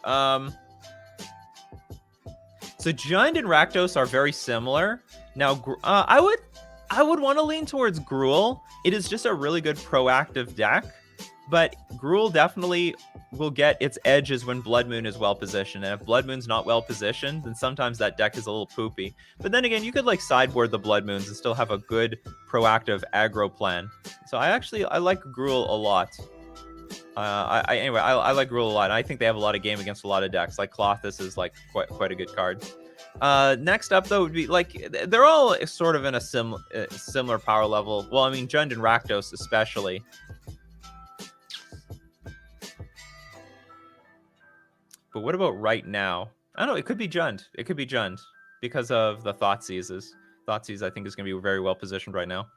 So Jund and Rakdos are very similar. Now, I would want to lean towards Gruul. It is just a really good proactive deck, but Gruul definitely will get its edges when Blood Moon is well positioned. And if Blood Moon's not well positioned, then sometimes that deck is a little poopy. But then again, you could like sideboard the Blood Moons and still have a good proactive aggro plan. So I like Gruul a lot. Anyway, I like Gruul a lot. And I think they have a lot of game against a lot of decks. Like Clothis is like quite a good card. Next up though would be like they're all sort of in a similar power level. Well, I mean Jund and Rakdos especially. But what about right now? I don't know. It could be Jund. It could be Jund because of the Thoughtseize. Thoughtseize, I think, is going to be very well positioned right now.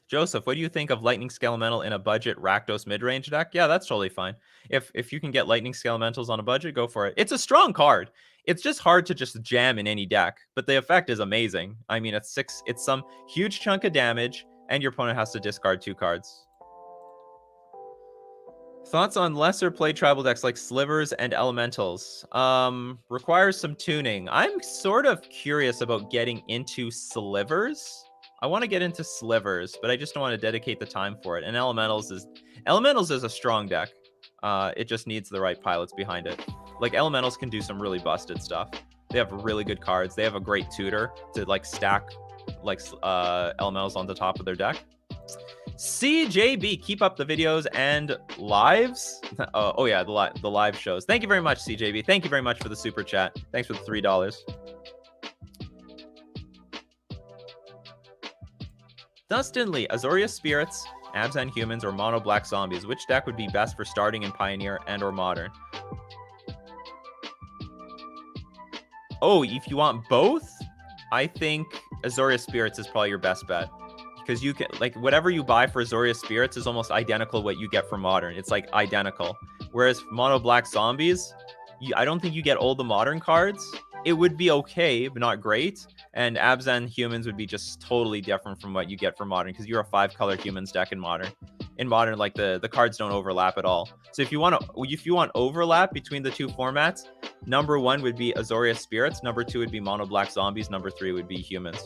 Joseph, what do you think of Lightning Skelemental in a budget Rakdos mid-range deck? Yeah, that's totally fine. If you can get Lightning Skelementals on a budget, go for it. It's a strong card. It's just hard to just jam in any deck, but the effect is amazing. I mean, it's some huge chunk of damage, and your opponent has to discard 2 cards. Thoughts on lesser play tribal decks like Slivers and Elementals? Requires some tuning. I'm sort of curious about getting into Slivers. I want to get into Slivers, but I just don't want to dedicate the time for it. And Elementals is a strong deck. It just needs the right pilots behind it. Like Elementals can do some really busted stuff. They have really good cards. They have a great tutor to like stack like Elementals on the top of their deck. CJB, keep up the videos and lives. Oh yeah, the live shows. Thank you very much, CJB. Thank you very much for the super chat. Thanks for the $3. Dustin Lee, Azorius Spirits, Abzan Humans, or Mono Black Zombies. Which deck would be best for starting in Pioneer and or Modern? Oh, if you want both, I think Azorius Spirits is probably your best bet. Because you can, like, whatever you buy for Azorius Spirits is almost identical to what you get for Modern. It's, like, identical. Whereas Mono Black Zombies, I don't think you get all the Modern cards. It would be okay, but not great. And Abzan Humans would be just totally different from what you get for Modern, because you're a 5-color Humans deck in Modern. In Modern, like, the cards don't overlap at all. So if you want overlap between the 2 formats, number 1 would be Azorius Spirits, number 2 would be Mono Black Zombies, number 3 would be Humans.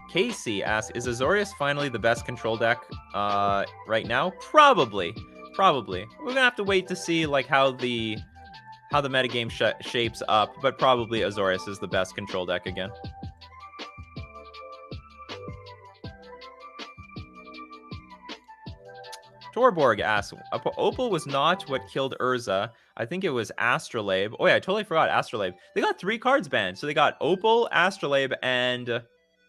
Casey asks, is Azorius finally the best control deck right now? Probably. We're gonna have to wait to see like how the metagame shapes up, but probably Azorius is the best control deck again. Torborg asks, Opal was not what killed Urza. I think it was Astrolabe. Oh yeah, I totally forgot Astrolabe. They got 3 cards banned. So they got Opal, Astrolabe, and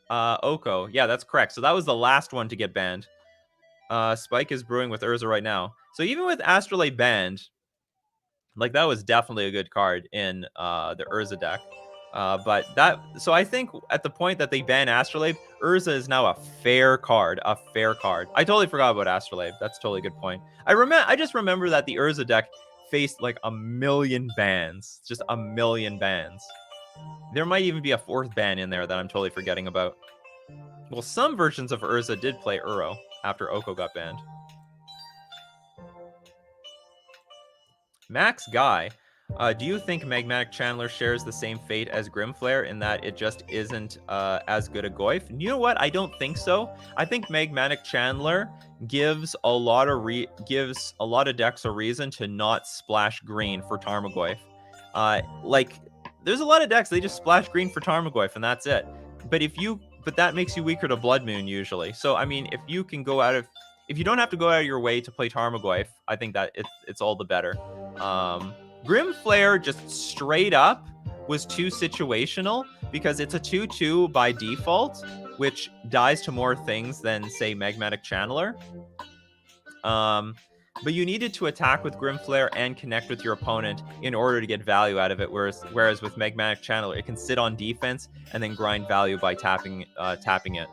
Oko. Yeah, that's correct. So that was the last one to get banned. Spike is brewing with Urza right now. So even with Astrolabe banned, like that was definitely a good card in the Urza deck. So I think at the point that they ban Astrolabe, Urza is now a fair card. I totally forgot about Astrolabe. That's a totally good point. I just remember that the Urza deck faced like a million bans. Just a million bans. There might even be a 4th ban in there that I'm totally forgetting about. Well, some versions of Urza did play Uro after Oko got banned. Max Guy, do you think Magmatic Channeler shares the same fate as Grimflare in that it just isn't as good a Goyf? You know what? I don't think so. I think Magmatic Channeler gives a lot of decks a reason to not splash green for Tarmogoyf. There's a lot of decks they just splash green for Tarmogoyf and that's it. But that makes you weaker to Blood Moon usually. So I mean, if you don't have to go out of your way to play Tarmogoyf, I think that it's all the better. Grimflare just straight up was too situational because it's a 2/2 by default, which dies to more things than say Magmatic Channeler. But you needed to attack with Grimflare and connect with your opponent in order to get value out of it. Whereas with Magmatic Channeler, it can sit on defense and then grind value by tapping it.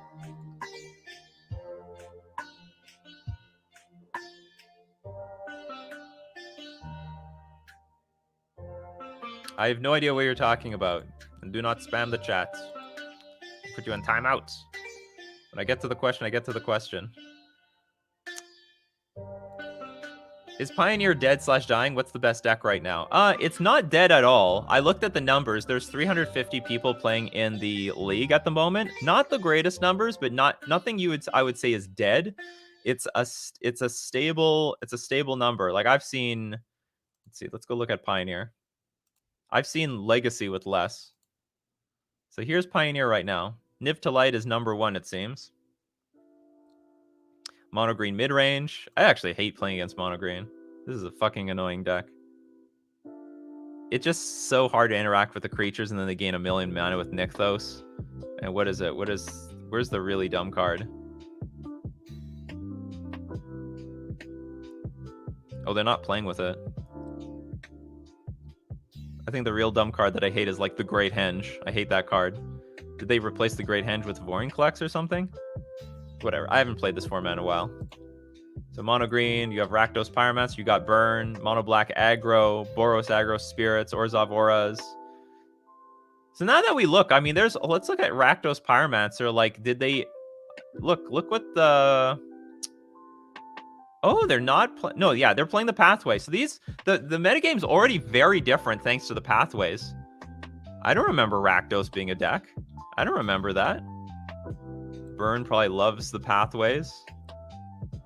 I have no idea what you're talking about. And do not spam the chat. Put you on timeout. When I get to the question, I get to the question. Is Pioneer dead / dying? What's the best deck right now? It's not dead at all. I looked at the numbers. There's 350 people playing in the league at the moment. Not the greatest numbers, but nothing I would say is dead. It's a stable number. Like I've seen, let's see, let's go look at Pioneer. I've seen Legacy with less. So here's Pioneer right now. Niv to Light is number 1, it seems. Mono green mid range. I actually hate playing against mono green. This is a fucking annoying deck. It's just so hard to interact with the creatures, and then they gain 1,000,000 mana with Nykthos. And what is it? Where's the really dumb card? Oh, they're not playing with it. I think the real dumb card that I hate is like the Great Henge. I hate that card. Did they replace the Great Henge with Vorinclex or something? Whatever. I haven't played this format in a while. So mono green, you have Rakdos Pyromancer, you got Burn, mono black aggro, Boros aggro spirits, Orzhov auras. So now that we look, I mean, let's look at Rakdos Pyromancer. Like, did they look what the? Oh, they're not no, yeah, they're playing the pathway. So the metagame's already very different thanks to the pathways. I don't remember Rakdos being a deck. I don't remember that. Burn probably loves the pathways.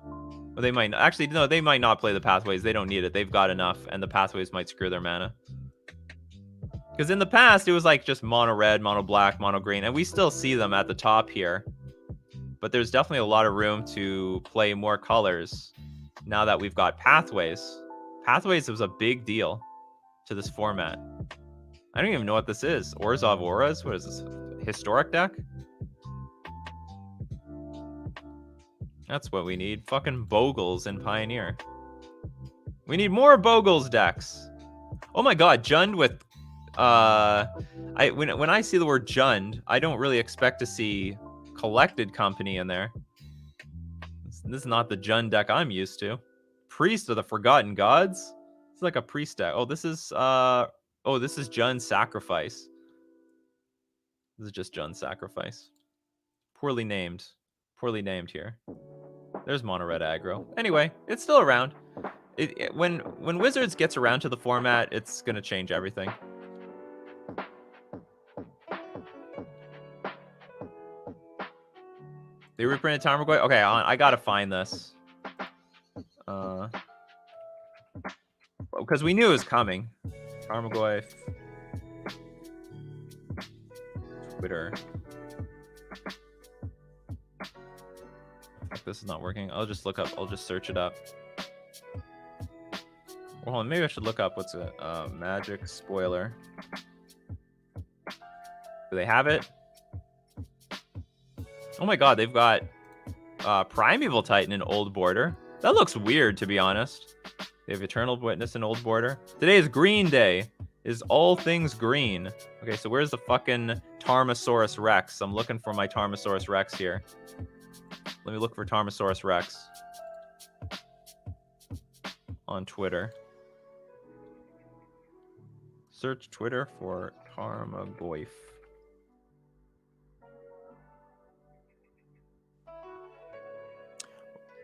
Well, they might actually no, they might not play the pathways. They don't need it. They've got enough, and the pathways might screw their mana. Because in the past, it was like just mono red, mono black, mono green, and we still see them at the top here. But there's definitely a lot of room to play more colors now that we've got pathways. Pathways was a big deal to this format. I don't even know what this is. Orzhov auras? What is this? Historic deck? That's what we need. Fucking Bogles in Pioneer. We need more Bogles decks. Oh my god, Jund with when I see the word Jund, I don't really expect to see Collected Company in there. This is not the Jund deck I'm used to. Priest of the Forgotten Gods? It's like a priest deck. Oh, this is Jund Sacrifice. This is just Jund Sacrifice. Poorly named. Poorly named here. There's mono red aggro. Anyway, it's still around. When Wizards gets around to the format, it's gonna change everything. They reprinted Tarmogoyf? Okay, I gotta find this. Because we knew it was coming. Tarmogoyf. Twitter. If this is not working, I'll just search it up. Well, hold on, maybe I should look up what's it? Magic spoiler. Do they have it? Oh my god, they've got Primeval Titan in Old Border. That looks weird, to be honest. They have Eternal Witness in Old Border. Today is Green Day. Is all things green. Okay, so where's the fucking Tarmosaurus Rex? I'm looking for my Tarmosaurus Rex here. Let me look for Tarmosaurus Rex on Twitter. Search Twitter for Tarmogoyf.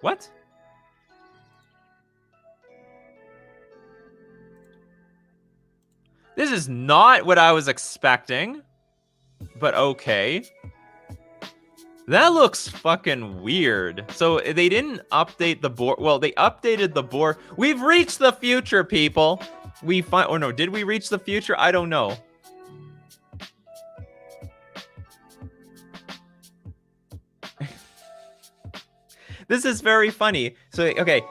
What? This is not what I was expecting, but okay. That looks fucking weird. So they didn't update the board. Well, they updated the board. We've reached the future, people. Oh no, did we reach the future? I don't know. This is very funny. So, okay,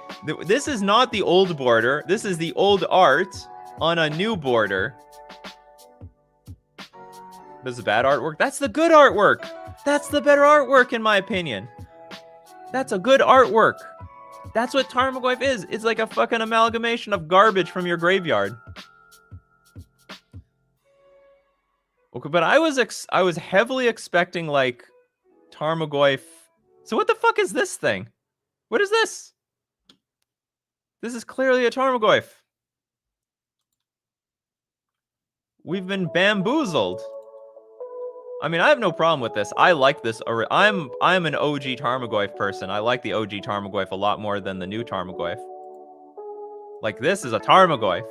this is not the old border. This is the old art on a new border. This is bad artwork. That's the good artwork. That's the better artwork, in my opinion. That's a good artwork. That's what Tarmogoyf is. It's like a fucking amalgamation of garbage from your graveyard. Okay, but I was heavily expecting like Tarmogoyf. So what the fuck is this thing? What is this? This is clearly a Tarmogoyf. We've been bamboozled. I mean, I have no problem with this. I like this. I'm an OG Tarmogoyf person. I like the OG Tarmogoyf a lot more than the new Tarmogoyf. Like, this is a Tarmogoyf.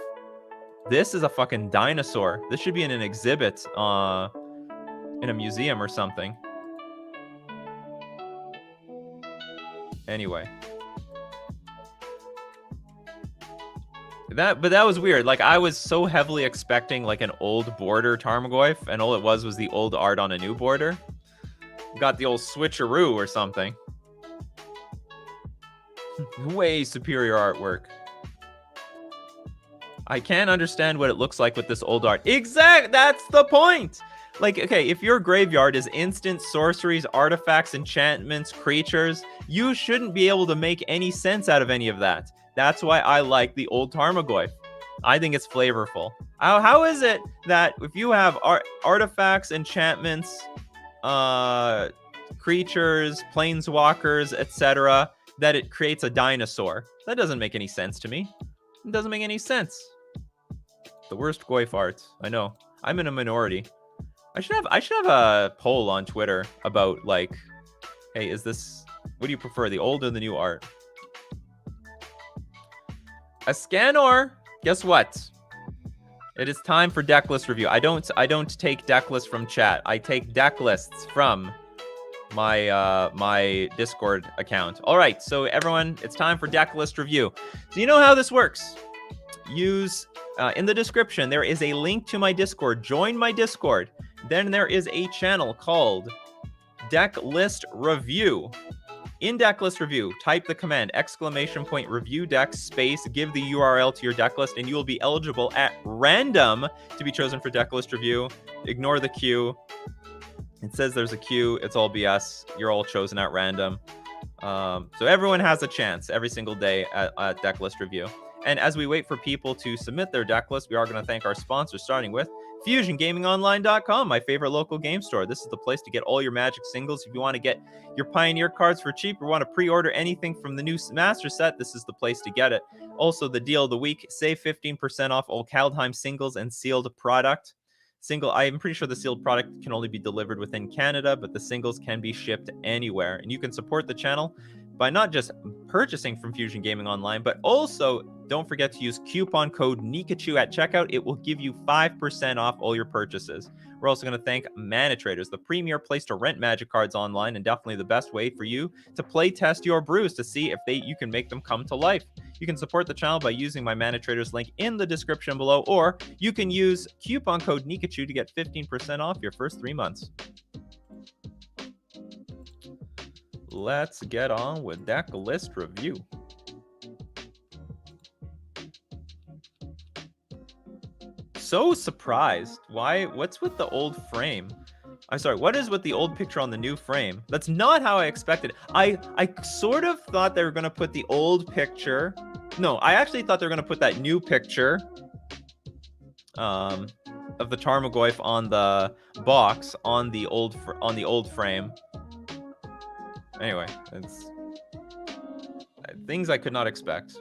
This is a fucking dinosaur. This should be in an exhibit in a museum or something. Anyway. But that was weird. Like, I was so heavily expecting like an old border Tarmogoyf, and all it was the old art on a new border. Got the old switcheroo or something. Way superior artwork. I can't understand what it looks like with this old art. That's the point. Like, okay, if your graveyard is instant sorceries, artifacts, enchantments, creatures, you shouldn't be able to make any sense out of any of that. That's why I like the old Tarmogoyf. I think it's flavorful. How is it that if you have artifacts, enchantments, creatures, planeswalkers, etc., that it creates a dinosaur? That doesn't make any sense to me. It doesn't make any sense. The worst Goyf art. I know. I'm in a minority. I should have a poll on Twitter about, like, hey, what do you prefer, the old or the new art? A Scanor. Guess what? It is time for Decklist review. I don't take Decklist from chat. I take Decklists from my my Discord account. All right, so everyone, it's time for Decklist review. So you know how this works. Use in the description, there is a link to my Discord. Join my Discord. Then there is a channel called Decklist Review. In Decklist Review, type the command !review deck space, give the URL to your decklist, and you will be eligible at random to be chosen for Decklist Review. Ignore the queue. It says there's a queue. It's all BS. You're all chosen at random. So everyone has a chance every single day at Decklist Review. And as we wait for people to submit their decklist, we are going to thank our sponsors, starting with FusionGamingOnline.com, my favorite local game store. This is the place to get all your Magic singles. If you want to get your Pioneer cards for cheap or want to pre-order anything from the new Master Set, this is the place to get it. Also, the deal of the week, save 15% off all Kaldheim singles and sealed product. I'm pretty sure the sealed product can only be delivered within Canada, but the singles can be shipped anywhere. And you can support the channel by not just purchasing from Fusion Gaming Online, but also don't forget to use coupon code Nikachu at checkout. It will give you 5% off all your purchases. We're also going to thank Mana Traders, the premier place to rent Magic cards online, and definitely the best way for you to play test your brews to see if you can make them come to life. You can support the channel by using my Mana Traders link in the description below, or you can use coupon code Nikachu to get 15% off your first 3 months. Let's get on with Decklist review. So surprised. What's with the old frame? I'm sorry, what is with the old picture on the new frame? That's not how I expected. I sort of thought they were going to put the old picture. No, I actually thought they were going to put that new picture of the Tarmogoyf on the box on the old frame. Anyway, it's things I could not expect.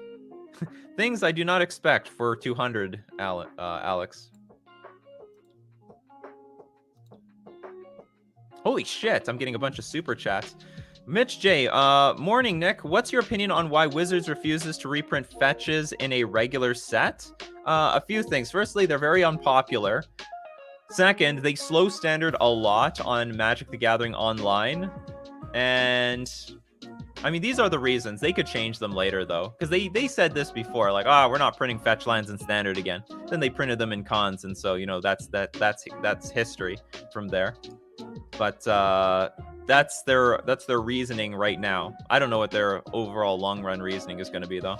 Things I do not expect for 200, Alex. Holy shit, I'm getting a bunch of super chats. Mitch J, morning, Nick. What's your opinion on why Wizards refuses to reprint fetches in a regular set? A few things. Firstly, they're very unpopular. Second, they slow standard a lot on Magic the Gathering Online. And I mean, these are the reasons. They could change them later, though, because they said this before, like, we're not printing fetch lands in standard again. Then they printed them in cons, and so, you know, that's history from there. But that's their reasoning right now. I don't know what their overall long run reasoning is going to be, though.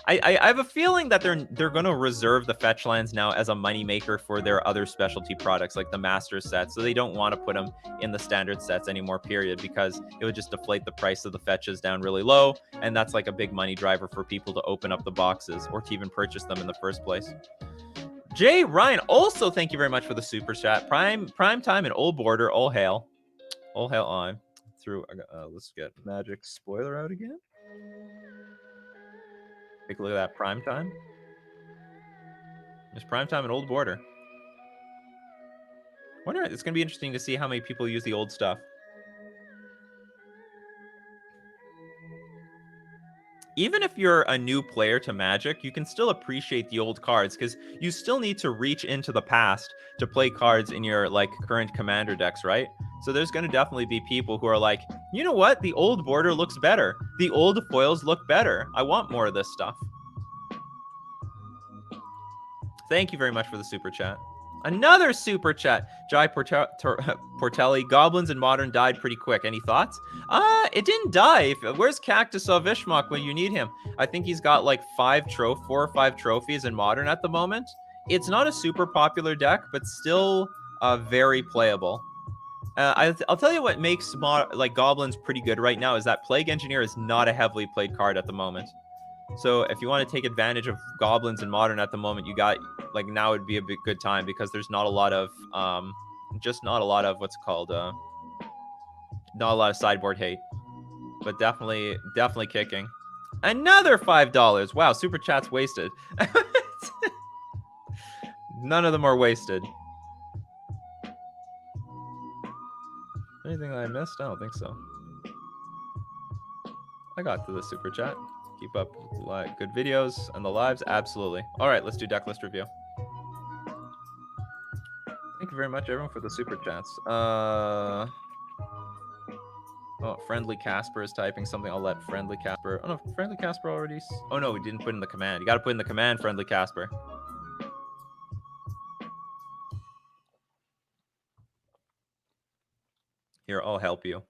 I have a feeling that they're going to reserve the fetch lands now as a moneymaker for their other specialty products, like the master sets. So they don't want to put them in the standard sets anymore, period, because it would just deflate the price of the fetches down really low. And that's like a big money driver for people to open up the boxes or to even purchase them in the first place. Jay Ryan, also thank you very much for the super chat. Prime time and old border, all hail. All hail on. Let's get Magic spoiler out again. Take a look at that prime time. There's prime time and old border. Wonder, it's gonna be interesting to see how many people use the old stuff. even if you're a new player to Magic, you can still appreciate the old cards because you still need to reach into the past to play cards in your like current commander decks, right? So there's going to definitely be people who are like, you know what? The old border looks better. The old foils look better. I want more of this stuff. Thank you very much for the super chat. Another super chat. Jai Portelli. Goblins in Modern died pretty quick. Any thoughts? It didn't die. Where's Cactus of Ishmak when you need him? I think he's got like 4 or 5 trophies in Modern at the moment. It's not a super popular deck, but still very playable. I'll tell you what makes like Goblins pretty good right now is that Plague Engineer is not a heavily played card at the moment. So if you want to take advantage of Goblins in Modern at the moment, you got like now would be a good time because there's not a lot of just not a lot of what's called not a lot of sideboard hate, but definitely kicking. Another $5. Wow, super chat's wasted. None of them are wasted. Anything that I missed? I don't think so. I got to the super chat. Keep up good videos and the lives. Absolutely. All right, let's do Decklist review. Thank you very much, everyone, for the super chats. Oh, Friendly Casper is typing something. I'll let Friendly Casper. Oh, no, Friendly Casper already. Oh, no, we didn't put in the command. You got to put in the command, Friendly Casper. Here, I'll help you.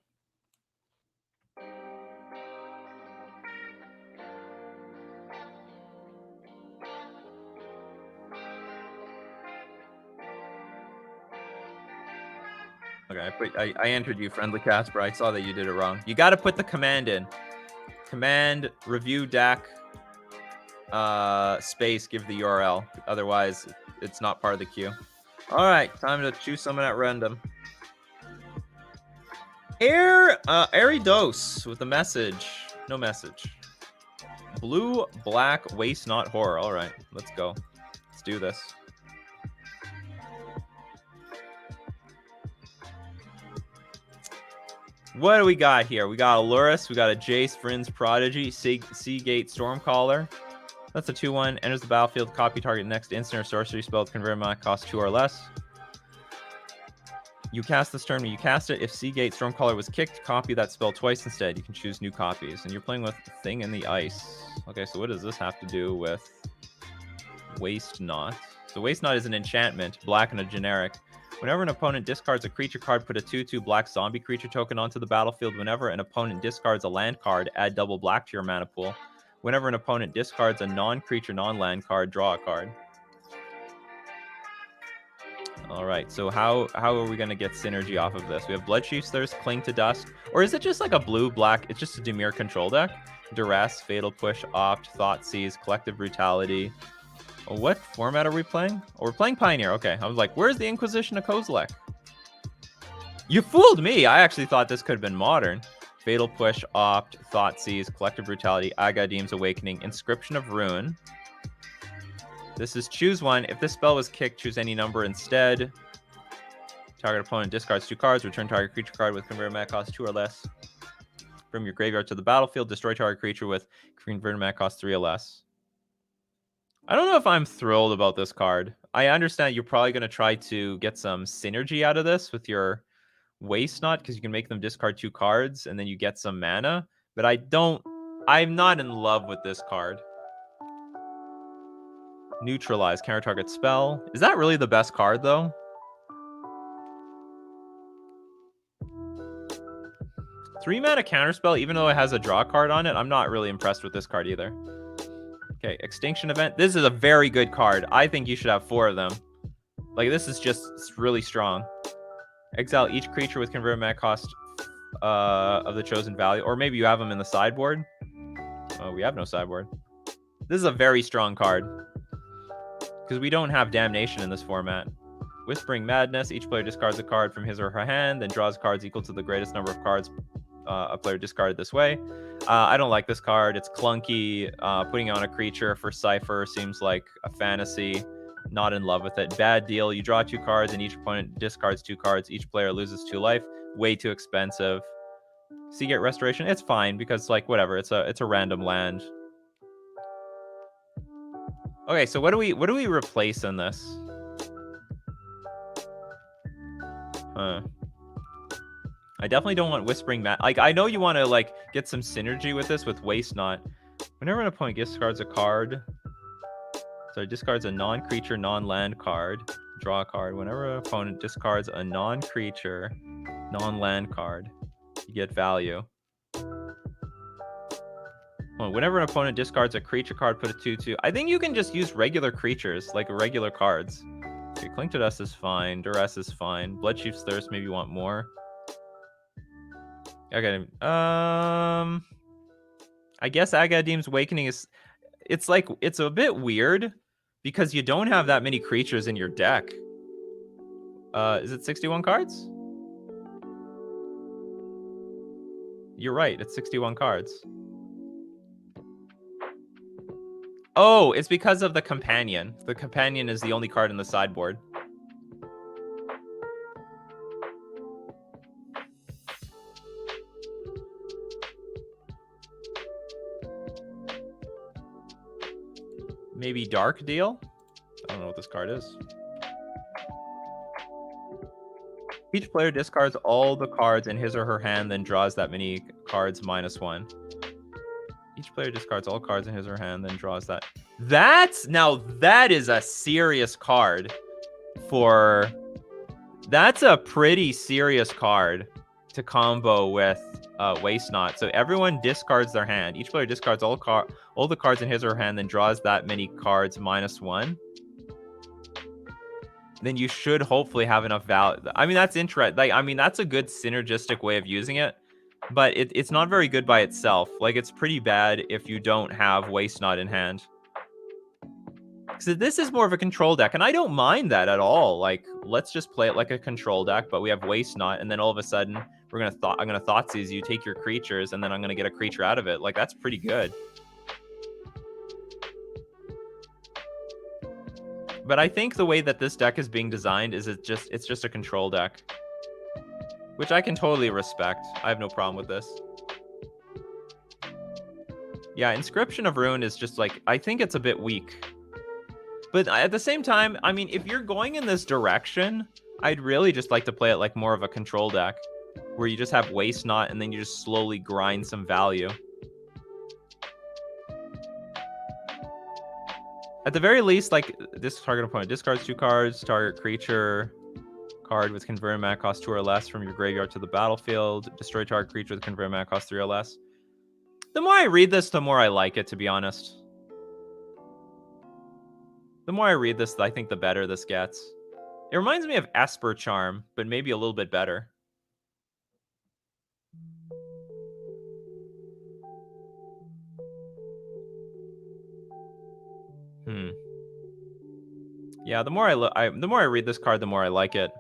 Okay, I entered you, Friendly Casper. I saw that you did it wrong. You got to put the command in. Command, review deck, space, give the URL. Otherwise, it's not part of the queue. All right, time to choose someone at random. Aridos with a message. No message. Blue, black, waste not horror. All right, let's go. Let's do this. What do we got here? We got a Lurrus, we got a Jace, Vryn's Prodigy, Seagate Stormcaller. That's a 2/1. Enters the battlefield, copy target next instant or sorcery spell to convert mana, cost 2 or less. You cast this turn when you cast it. If Seagate Stormcaller was kicked, copy that spell twice instead. You can choose new copies. And you're playing with Thing in the Ice. Okay, so what does this have to do with Waste Not? So Waste Not is an enchantment, black and a generic. Whenever an opponent discards a creature card, put a 2/2 black zombie creature token onto the battlefield. Whenever an opponent discards a land card, add double black to your mana pool. Whenever an opponent discards a non-creature, non-land card, draw a card. All right, so how are we going to get synergy off of this? We have Bloodchief's Thirst, Cling to Dust, or is it just like a blue-black? It's just a Dimir control deck? Duress, Fatal Push, Opt, Thoughtseize, Collective Brutality. What format are we playing? Oh, we're playing Pioneer. Okay, I was like, where's the Inquisition of Kozilek? You fooled me. I actually thought this could have been Modern. Fatal Push, Opt, Thoughtseize, Collective Brutality, Agadim's Awakening, Inscription of Ruin. This is choose one. If this spell was kicked, choose any number instead. Target opponent discards 2 cards. Return target creature card with converted mana cost 2 or less from your graveyard to the battlefield. Destroy target creature with converted mana cost 3 or less. I don't know if I'm thrilled about this card. I understand you're probably going to try to get some synergy out of this with your Waste Not because you can make them discard 2 cards and then you get some mana. But I'm not in love with this card. Neutralize, counter target spell. Is that really the best card, though? Three mana counterspell, even though it has a draw card on it, I'm not really impressed with this card either. Okay, Extinction Event. This is a very good card. I think you should have 4 of them. Like, this is just really strong. Exile each creature with converted mana cost of the chosen value. Or maybe you have them in the sideboard. Oh, we have no sideboard. This is a very strong card. Because we don't have Damnation in this format. Whispering Madness. Each player discards a card from his or her hand, then draws cards equal to the greatest number of cards a player discarded this way. I don't like this card. It's clunky. Putting on a creature for Cypher seems like a fantasy. Not in love with it. Bad deal. You draw 2 cards and each opponent discards 2 cards. Each player loses 2 life. Way too expensive. Seagate Restoration, it's fine because like whatever, it's a random land. Okay, so what do we replace in this? I definitely don't want Whispering Mat. Like, I know you want to like get some synergy with this with Waste Not. Whenever an opponent discards a card, so discards a non-creature, non-land card, draw a card. Whenever an opponent discards a non-creature, non-land card, you get value. Well, whenever an opponent discards a creature card, put a 2/2. I think you can just use regular creatures, like regular cards. Okay, Clink to Dust is fine. Duress is fine. Bloodchief's Thirst, maybe you want more. Okay. I guess Agadim's Awakening is... It's like... It's a bit weird because you don't have that many creatures in your deck. Is it 61 cards? You're right. It's 61 cards. Oh, it's because of the Companion. The Companion is the only card in the sideboard. Maybe Dark Deal? I don't know what this card is. Each player discards all the cards in his or her hand, then draws that many cards -1. Each player discards all cards in his or her hand, then draws that. Now that is a serious card for... That's a pretty serious card to combo with Waste Not. So everyone discards their hand. Each player discards all the cards in his or her hand, then draws that many cards -1. Then you should hopefully have enough value. I mean, that's interesting. Like, I mean, that's a good synergistic way of using it, but it's not very good by itself. Like, it's pretty bad if you don't have Waste Not in hand. So this is more of a control deck, and I don't mind that at all. Like, let's just play it like a control deck, but we have Waste Not, and then all of a sudden I'm gonna Thoughtseize you, take your creatures, and then I'm gonna get a creature out of it. Like, that's pretty good. But I think the way that this deck is being designed is it's just a control deck, which I can totally respect. I have no problem with this. Yeah, Inscription of Ruin is just like, I think it's a bit weak. But at the same time, I mean, if you're going in this direction, I'd really just like to play it like more of a control deck, where you just have Waste Not and then you just slowly grind some value. At the very least, like, this target opponent discards 2 cards, target creature card with converted mana cost 2 or less from your graveyard to the battlefield, destroy target creature with converted mana cost 3 or less. The more I read this, the more I like it, to be honest. The more I read this, I think the better this gets. It reminds me of Esper Charm, but maybe a little bit better. Yeah, the more I read this card, the more I like it.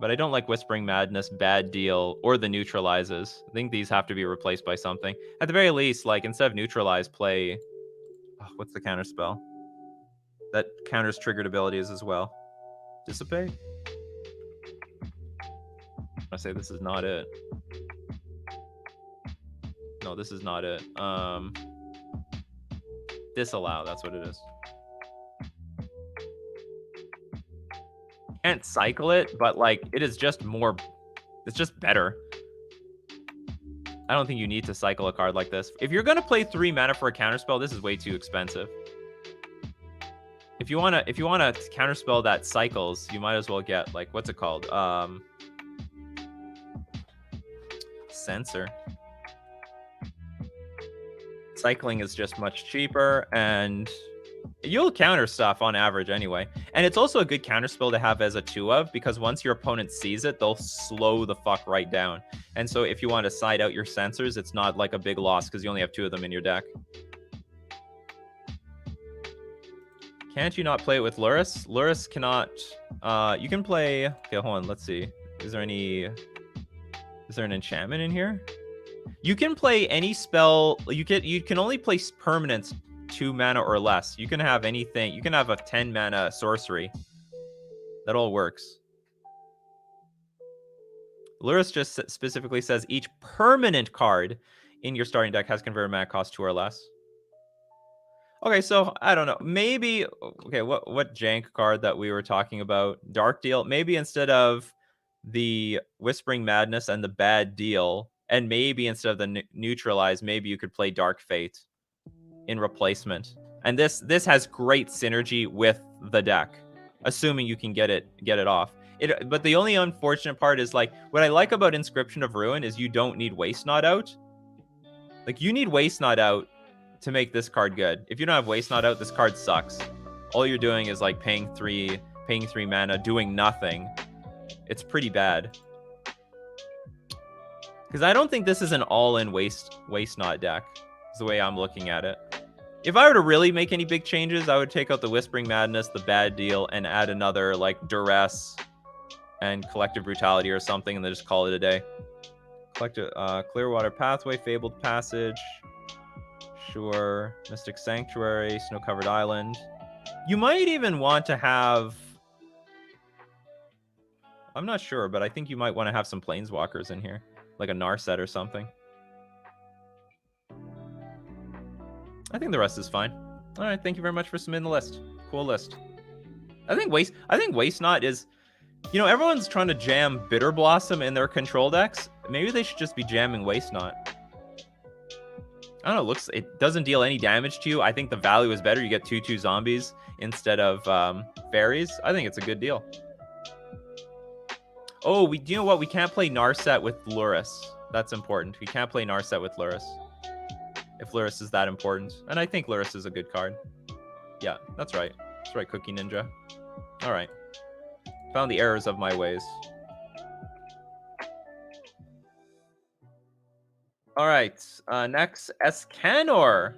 But I don't like Whispering Madness, Bad Deal, or the Neutralizes. I think these have to be replaced by something. At the very least, like, instead of Neutralize, play... Oh, what's the counter spell? That counters triggered abilities as well. Dissipate? I say this is not it. No, this is not it. Disallow, that's what it is. Can't cycle it, but like, it is just more... It's just better. I don't think you need to cycle a card like this. If you're gonna play 3 mana for a counterspell, this is way too expensive. If you wanna counterspell that cycles, you might as well get, like, what's it called? Censor. Cycling is just much cheaper, and you'll counter stuff on average anyway. And it's also a good counterspell to have as a 2-of, because once your opponent sees it, they'll slow the fuck right down. And so if you want to side out your censors, it's not like a big loss because you only have 2 of them in your deck. Can't you not play it with Lurrus? Lurrus cannot... you can play... Okay, hold on, let's see. Is there an enchantment in here? You can play any spell... You can only play permanents 2 mana or less. You can have anything. You can have a 10 mana sorcery. That all works. Luris just specifically says each permanent card in your starting deck has converted mana cost 2 or less. Okay, so I don't know. Maybe okay, what jank card that we were talking about? Dark Deal. Maybe instead of the Whispering Madness and the Bad Deal, and maybe instead of the Neutralize, maybe you could play Dark Fate in replacement. And this has great synergy with the deck, assuming you can get it off. But the only unfortunate part is, like, what I like about Inscription of Ruin is you don't need Waste Not out. Like, you need Waste Not out to make this card good. If you don't have Waste Not out, this card sucks. All you're doing is like paying three mana, doing nothing. It's pretty bad. Because I don't think this is an all-in waste not deck, is the way I'm looking at it. If I were to really make any big changes, I would take out the Whispering Madness, the Bad Deal, and add another like Duress and Collective Brutality or something, and then just call it a day. Clearwater Pathway, Fabled Passage. Sure. Mystic Sanctuary, Snow-Covered Island. You might even want to have... I'm not sure, but I think you might want to have some Planeswalkers in here. Like a Narset or something. I think the rest is fine. Alright, thank you very much for submitting the list. Cool list. I think Waste Not is... You know, everyone's trying to jam Bitter Blossom in their control decks. Maybe they should just be jamming Waste Not. I don't know, it doesn't deal any damage to you. I think the value is better. You get 2/2 zombies instead of fairies. I think it's a good deal. Oh, you know what? We can't play Narset with Luris. That's important. We can't play Narset with Luris. If Luris is that important. And I think Luris is a good card. Yeah, that's right. That's right, Cookie Ninja. All right. Found the errors of my ways. All right, next, Escanor.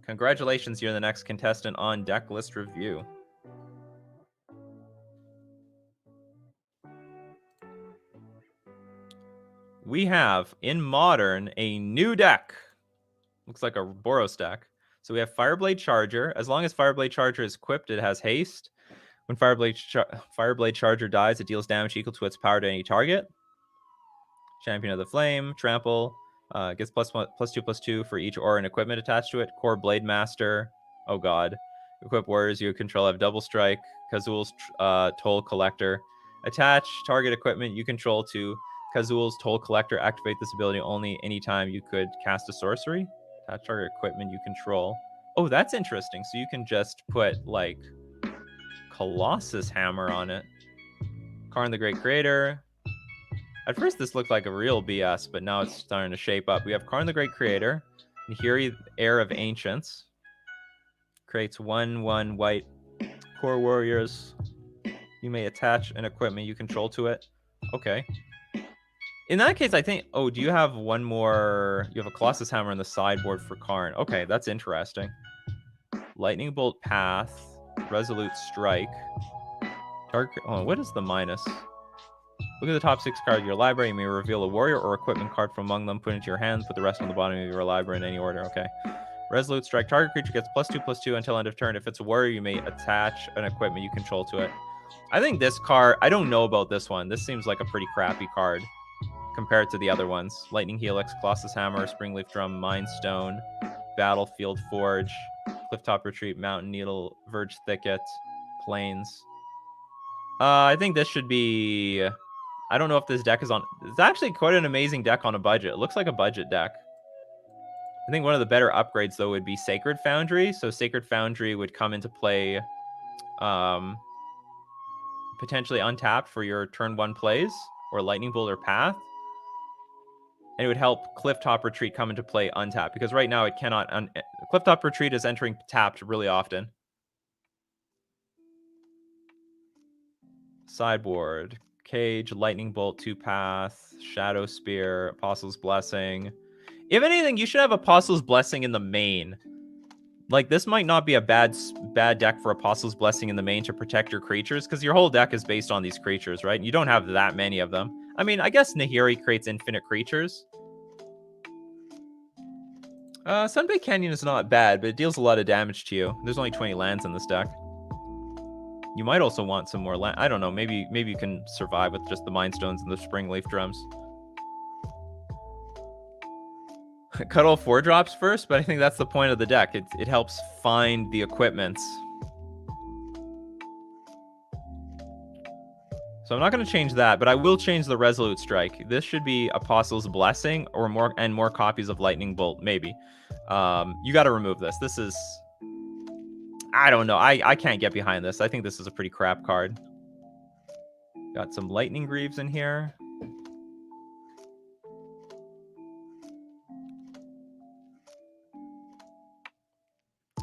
Congratulations, you're the next contestant on Decklist Review. We have, in Modern, a new deck. Looks like a Boros deck. So we have Fireblade Charger. As long as Fireblade Charger is equipped, it has haste. When Fireblade Charger dies, it deals damage equal to its power to any target. Champion of the Flame, Trample, gets +2/+2 for each aura and equipment attached to it. Core Blade Master, oh god. Equip warriors you control have Double Strike, Kazul's Toll Collector. Attach target equipment you control to Kazul's Toll Collector. Activate this ability only anytime you could cast a sorcery. Attach target equipment you control. Oh, that's interesting. So you can just put, like, Colossus Hammer on it. Karn the Great Creator. At first, this looked like a real BS, but now it's starting to shape up. We have Karn the Great Creator, Nihiri, Heir of Ancients. Creates 1/1 white core warriors. You may attach an equipment you control to it. Okay. In that case, I think... Oh, do you have one more... You have a Colossus Hammer on the sideboard for Karn. Okay, that's interesting. Lightning Bolt Path. Resolute Strike. Oh, what is the minus? Look at the top 6 cards of your library. You may reveal a warrior or equipment card from among them, put it into your hand, put the rest on the bottom of your library in any order. Okay. Resolute Strike. Target creature gets +2/+2 until end of turn. If it's a warrior, you may attach an equipment you control to it. I think this card... I don't know about this one. This seems like a pretty crappy card compared to the other ones. Lightning Helix, Colossus Hammer, Springleaf Drum, Mind Stone, Battlefield Forge, Clifftop Retreat, Mountain Needle, Verge Thicket, Plains. I think this should be... I don't know if this deck is on... It's actually quite an amazing deck on a budget. It looks like a budget deck. I think one of the better upgrades, though, would be Sacred Foundry. So Sacred Foundry would come into play potentially untapped for your turn 1 plays, or Lightning Bolt or Path. And it would help Clifftop Retreat come into play untapped, because right now it cannot... Clifftop Retreat is entering tapped really often. Sideboard... Cage, Lightning Bolt, 2-path, Shadow Spear, Apostle's Blessing. If anything, you should have Apostle's Blessing in the main. Like, this might not be a bad deck for Apostle's Blessing in the main to protect your creatures, because your whole deck is based on these creatures, right? You don't have that many of them. I mean, I guess Nahiri creates infinite creatures. Sunbaked Canyon is not bad, but it deals a lot of damage to you. There's only 20 lands in this deck. You might also want some more land. I don't know. Maybe you can survive with just the Mind Stones and the Springleaf Drums. Cut all 4-drops first, but I think that's the point of the deck. It helps find the equipments. So I'm not going to change that, but I will change the Resolute Strike. This should be Apostle's Blessing or more copies of Lightning Bolt, maybe. You got to remove this. This is... I don't know. I can't get behind this. I think this is a pretty crap card. Got some Lightning Greaves in here.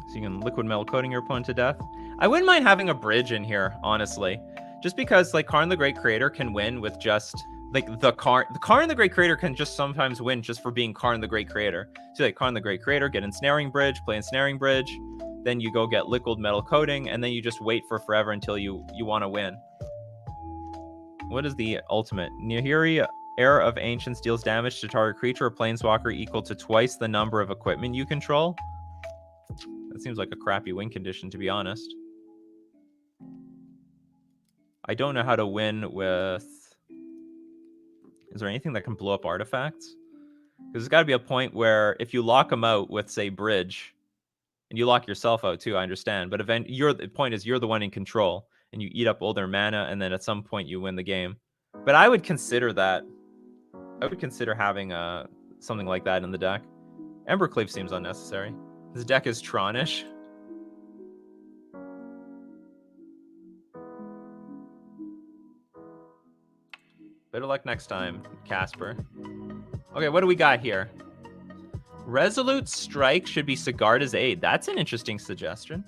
So you can Liquid Metal Coating your opponent to death. I wouldn't mind having a bridge in here, honestly. Just because, like, Karn the Great Creator can win with just, like, the Karn the Great Creator can just sometimes win just for being Karn the Great Creator. So, like, Karn the Great Creator, get Ensnaring Bridge, play Ensnaring Bridge, then you go get Liquid Metal Coating, and then you just wait for forever until you want to win. What is the ultimate? Nahiri, Heir of Ancients, deals damage to target creature or planeswalker equal to twice the number of equipment you control. That seems like a crappy win condition, to be honest. I don't know how to win with... Is there anything that can blow up artifacts? Because there's got to be a point where if you lock them out with, say, Bridge, and you lock yourself out too, I understand, but the point is you're the one in control, and you eat up all their mana, and then at some point you win the game. But I would consider that. I would consider having something like that in the deck. Embercleave seems unnecessary. This deck is Tronish. Better luck next time, Casper. Okay, what do we got here? Resolute Strike should be Sigarda's Aid. That's an interesting suggestion.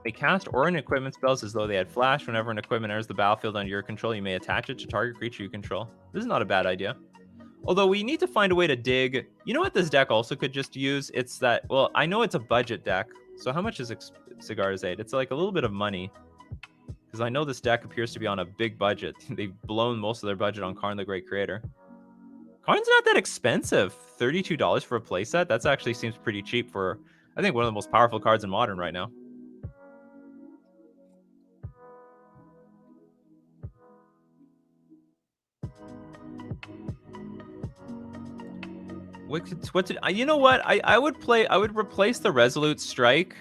They cast Aura and equipment spells as though they had flash. Whenever an equipment enters the battlefield under your control, you may attach it to target creature you control. This is not a bad idea. Although we need to find a way to dig. You know what this deck also could just use? It's that, well, I know it's a budget deck. So how much is Sigarda's Aid? It's like a little bit of money. Because I know this deck appears to be on a big budget. They've blown most of their budget on Karn the Great Creator. Karn's not that expensive. $32 for a playset? That actually seems pretty cheap for, I think, one of the most powerful cards in Modern right now. You know what? I would replace the Resolute Strike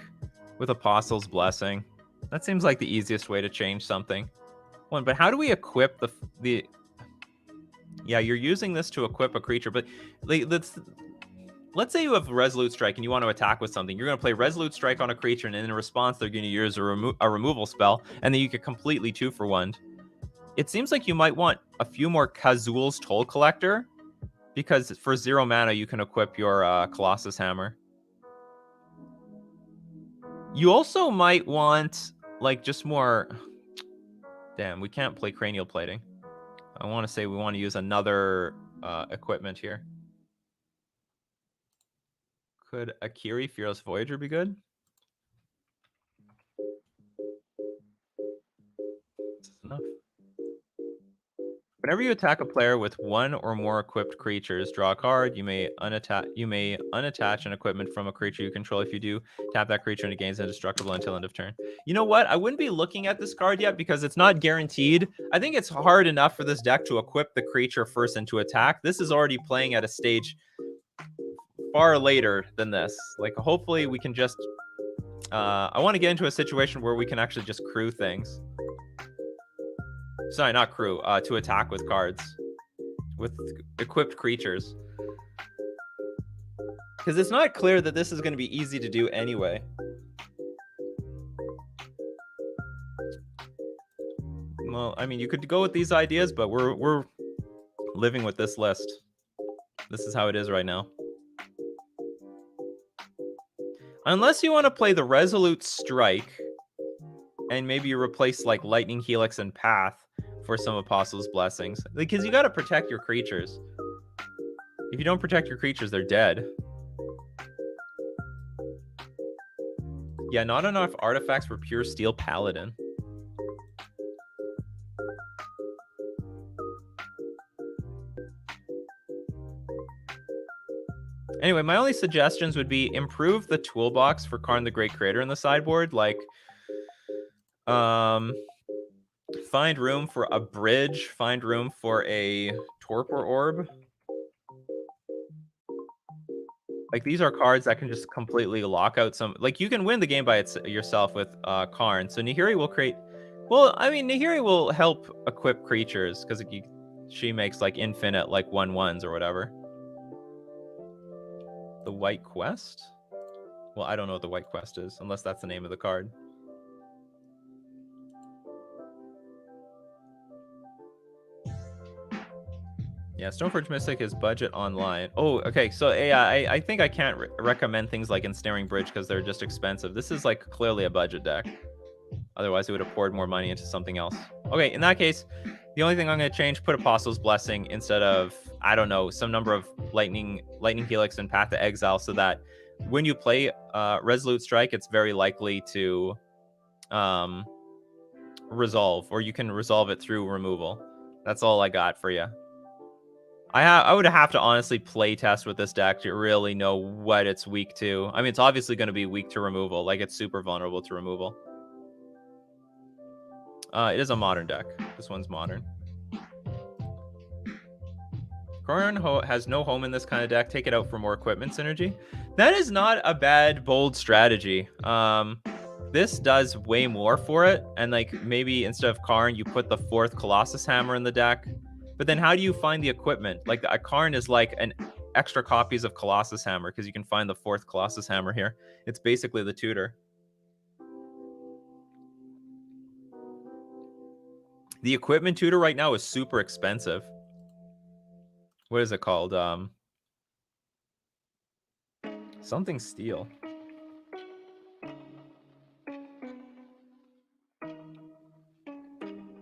with Apostle's Blessing. That seems like the easiest way to change something. But how do we equip the... Yeah, you're using this to equip a creature, but let's say you have Resolute Strike and you want to attack with something. You're going to play Resolute Strike on a creature, and in response, they're going to use a removal spell, and then you could completely 2-for-1. It seems like you might want a few more Kazul's Toll Collector, because for 0 mana, you can equip your Colossus Hammer. You also might want, like, just more... Damn, we can't play Cranial Plating. I want to say we want to use another equipment here. Could Akiri, Fearless Voyager, be good? That's enough. Whenever you attack a player with 1 or more equipped creatures, draw a card. You may unattach an equipment from a creature you control. If you do, tap that creature and it gains indestructible until end of turn. You know what? I wouldn't be looking at this card yet because it's not guaranteed. I think it's hard enough for this deck to equip the creature first and to attack. This is already playing at a stage far later than this. Like, hopefully we can just... I want to get into a situation where we can actually just crew things. Sorry, not crew. To attack with cards. With equipped creatures. Because it's not clear that this is going to be easy to do anyway. Well, I mean, you could go with these ideas, but we're living with this list. This is how it is right now. Unless you want to play the Resolute Strike, and maybe you replace, like, Lightning Helix and Path for some Apostle's Blessings. Because you got to protect your creatures. If you don't protect your creatures, they're dead. Yeah, not enough artifacts for pure Steel Paladin. Anyway, my only suggestions would be improve the toolbox for Karn the Great Creator in the sideboard. Like, find room for a bridge, find room for a Torpor Orb. Like, these are cards that can just completely lock out some... Like, you can win the game by yourself with Karn. So Nahiri will create... Well, I mean, Nahiri will help equip creatures, because she makes, like, infinite, like, 1/1s or whatever. The White Quest? Well, I don't know what the White Quest is, unless that's the name of the card. Yeah, Stoneforge Mystic is budget online. Oh, okay. So yeah, I think I can't recommend things like Ensnaring Bridge because they're just expensive. This is like clearly a budget deck. Otherwise, it would have poured more money into something else. Okay, in that case, the only thing I'm going to change, put Apostle's Blessing instead of, I don't know, some number of Lightning Helix and Path to Exile, so that when you play Resolute Strike, it's very likely to resolve, or you can resolve it through removal. That's all I got for you. I would have to honestly play test with this deck to really know what it's weak to. I mean, it's obviously going to be weak to removal. Like, it's super vulnerable to removal. It is a modern deck. This one's modern. Karn has no home in this kind of deck. Take it out for more equipment synergy. That is not a bad, bold strategy. This does way more for it. And, like, maybe instead of Karn, you put the 4th Colossus Hammer in the deck. But then how do you find the equipment? Like, a Karn is like an extra copies of Colossus Hammer, because you can find the 4th Colossus Hammer here. It's basically the tutor. The equipment tutor right now is super expensive. What is it called? Something steel.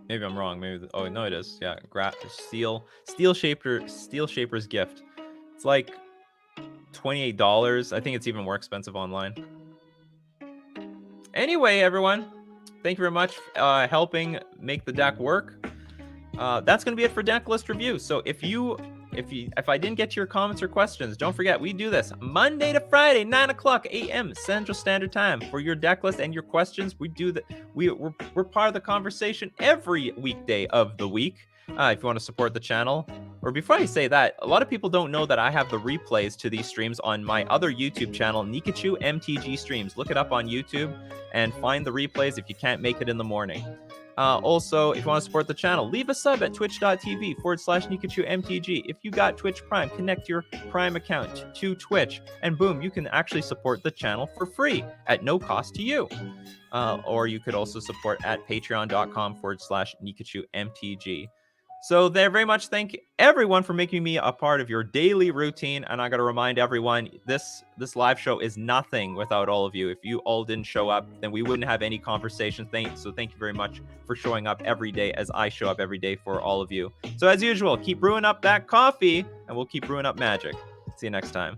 Maybe I'm wrong. Maybe oh no, it is. Yeah, Steel Shaper's Gift. It's like $28. I think it's even more expensive online. Anyway, everyone, thank you very much for helping make the deck work. That's gonna be it for Decklist review. So if I didn't get to your comments or questions, don't forget we do this Monday to Friday, 9:00 a.m. Central Standard Time for your deck list and your questions. We do that. We're part of the conversation every weekday of the week. If you want to support the channel, or before I say that, a lot of people don't know that I have the replays to these streams on my other YouTube channel, Nikachu MTG Streams. Look it up on YouTube and find the replays if you can't make it in the morning. Also, if you want to support the channel, leave a sub at twitch.tv/NikachuMTG. If you got Twitch Prime, connect your Prime account to Twitch, and boom, you can actually support the channel for free at no cost to you. Or you could also support at patreon.com/NikachuMTG. So there, very much thank everyone for making me a part of your daily routine. And I got to remind everyone, this live show is nothing without all of you. If you all didn't show up, then we wouldn't have any conversation. So thank you very much for showing up every day, as I show up every day for all of you. So as usual, keep brewing up that coffee, and we'll keep brewing up magic. See you next time.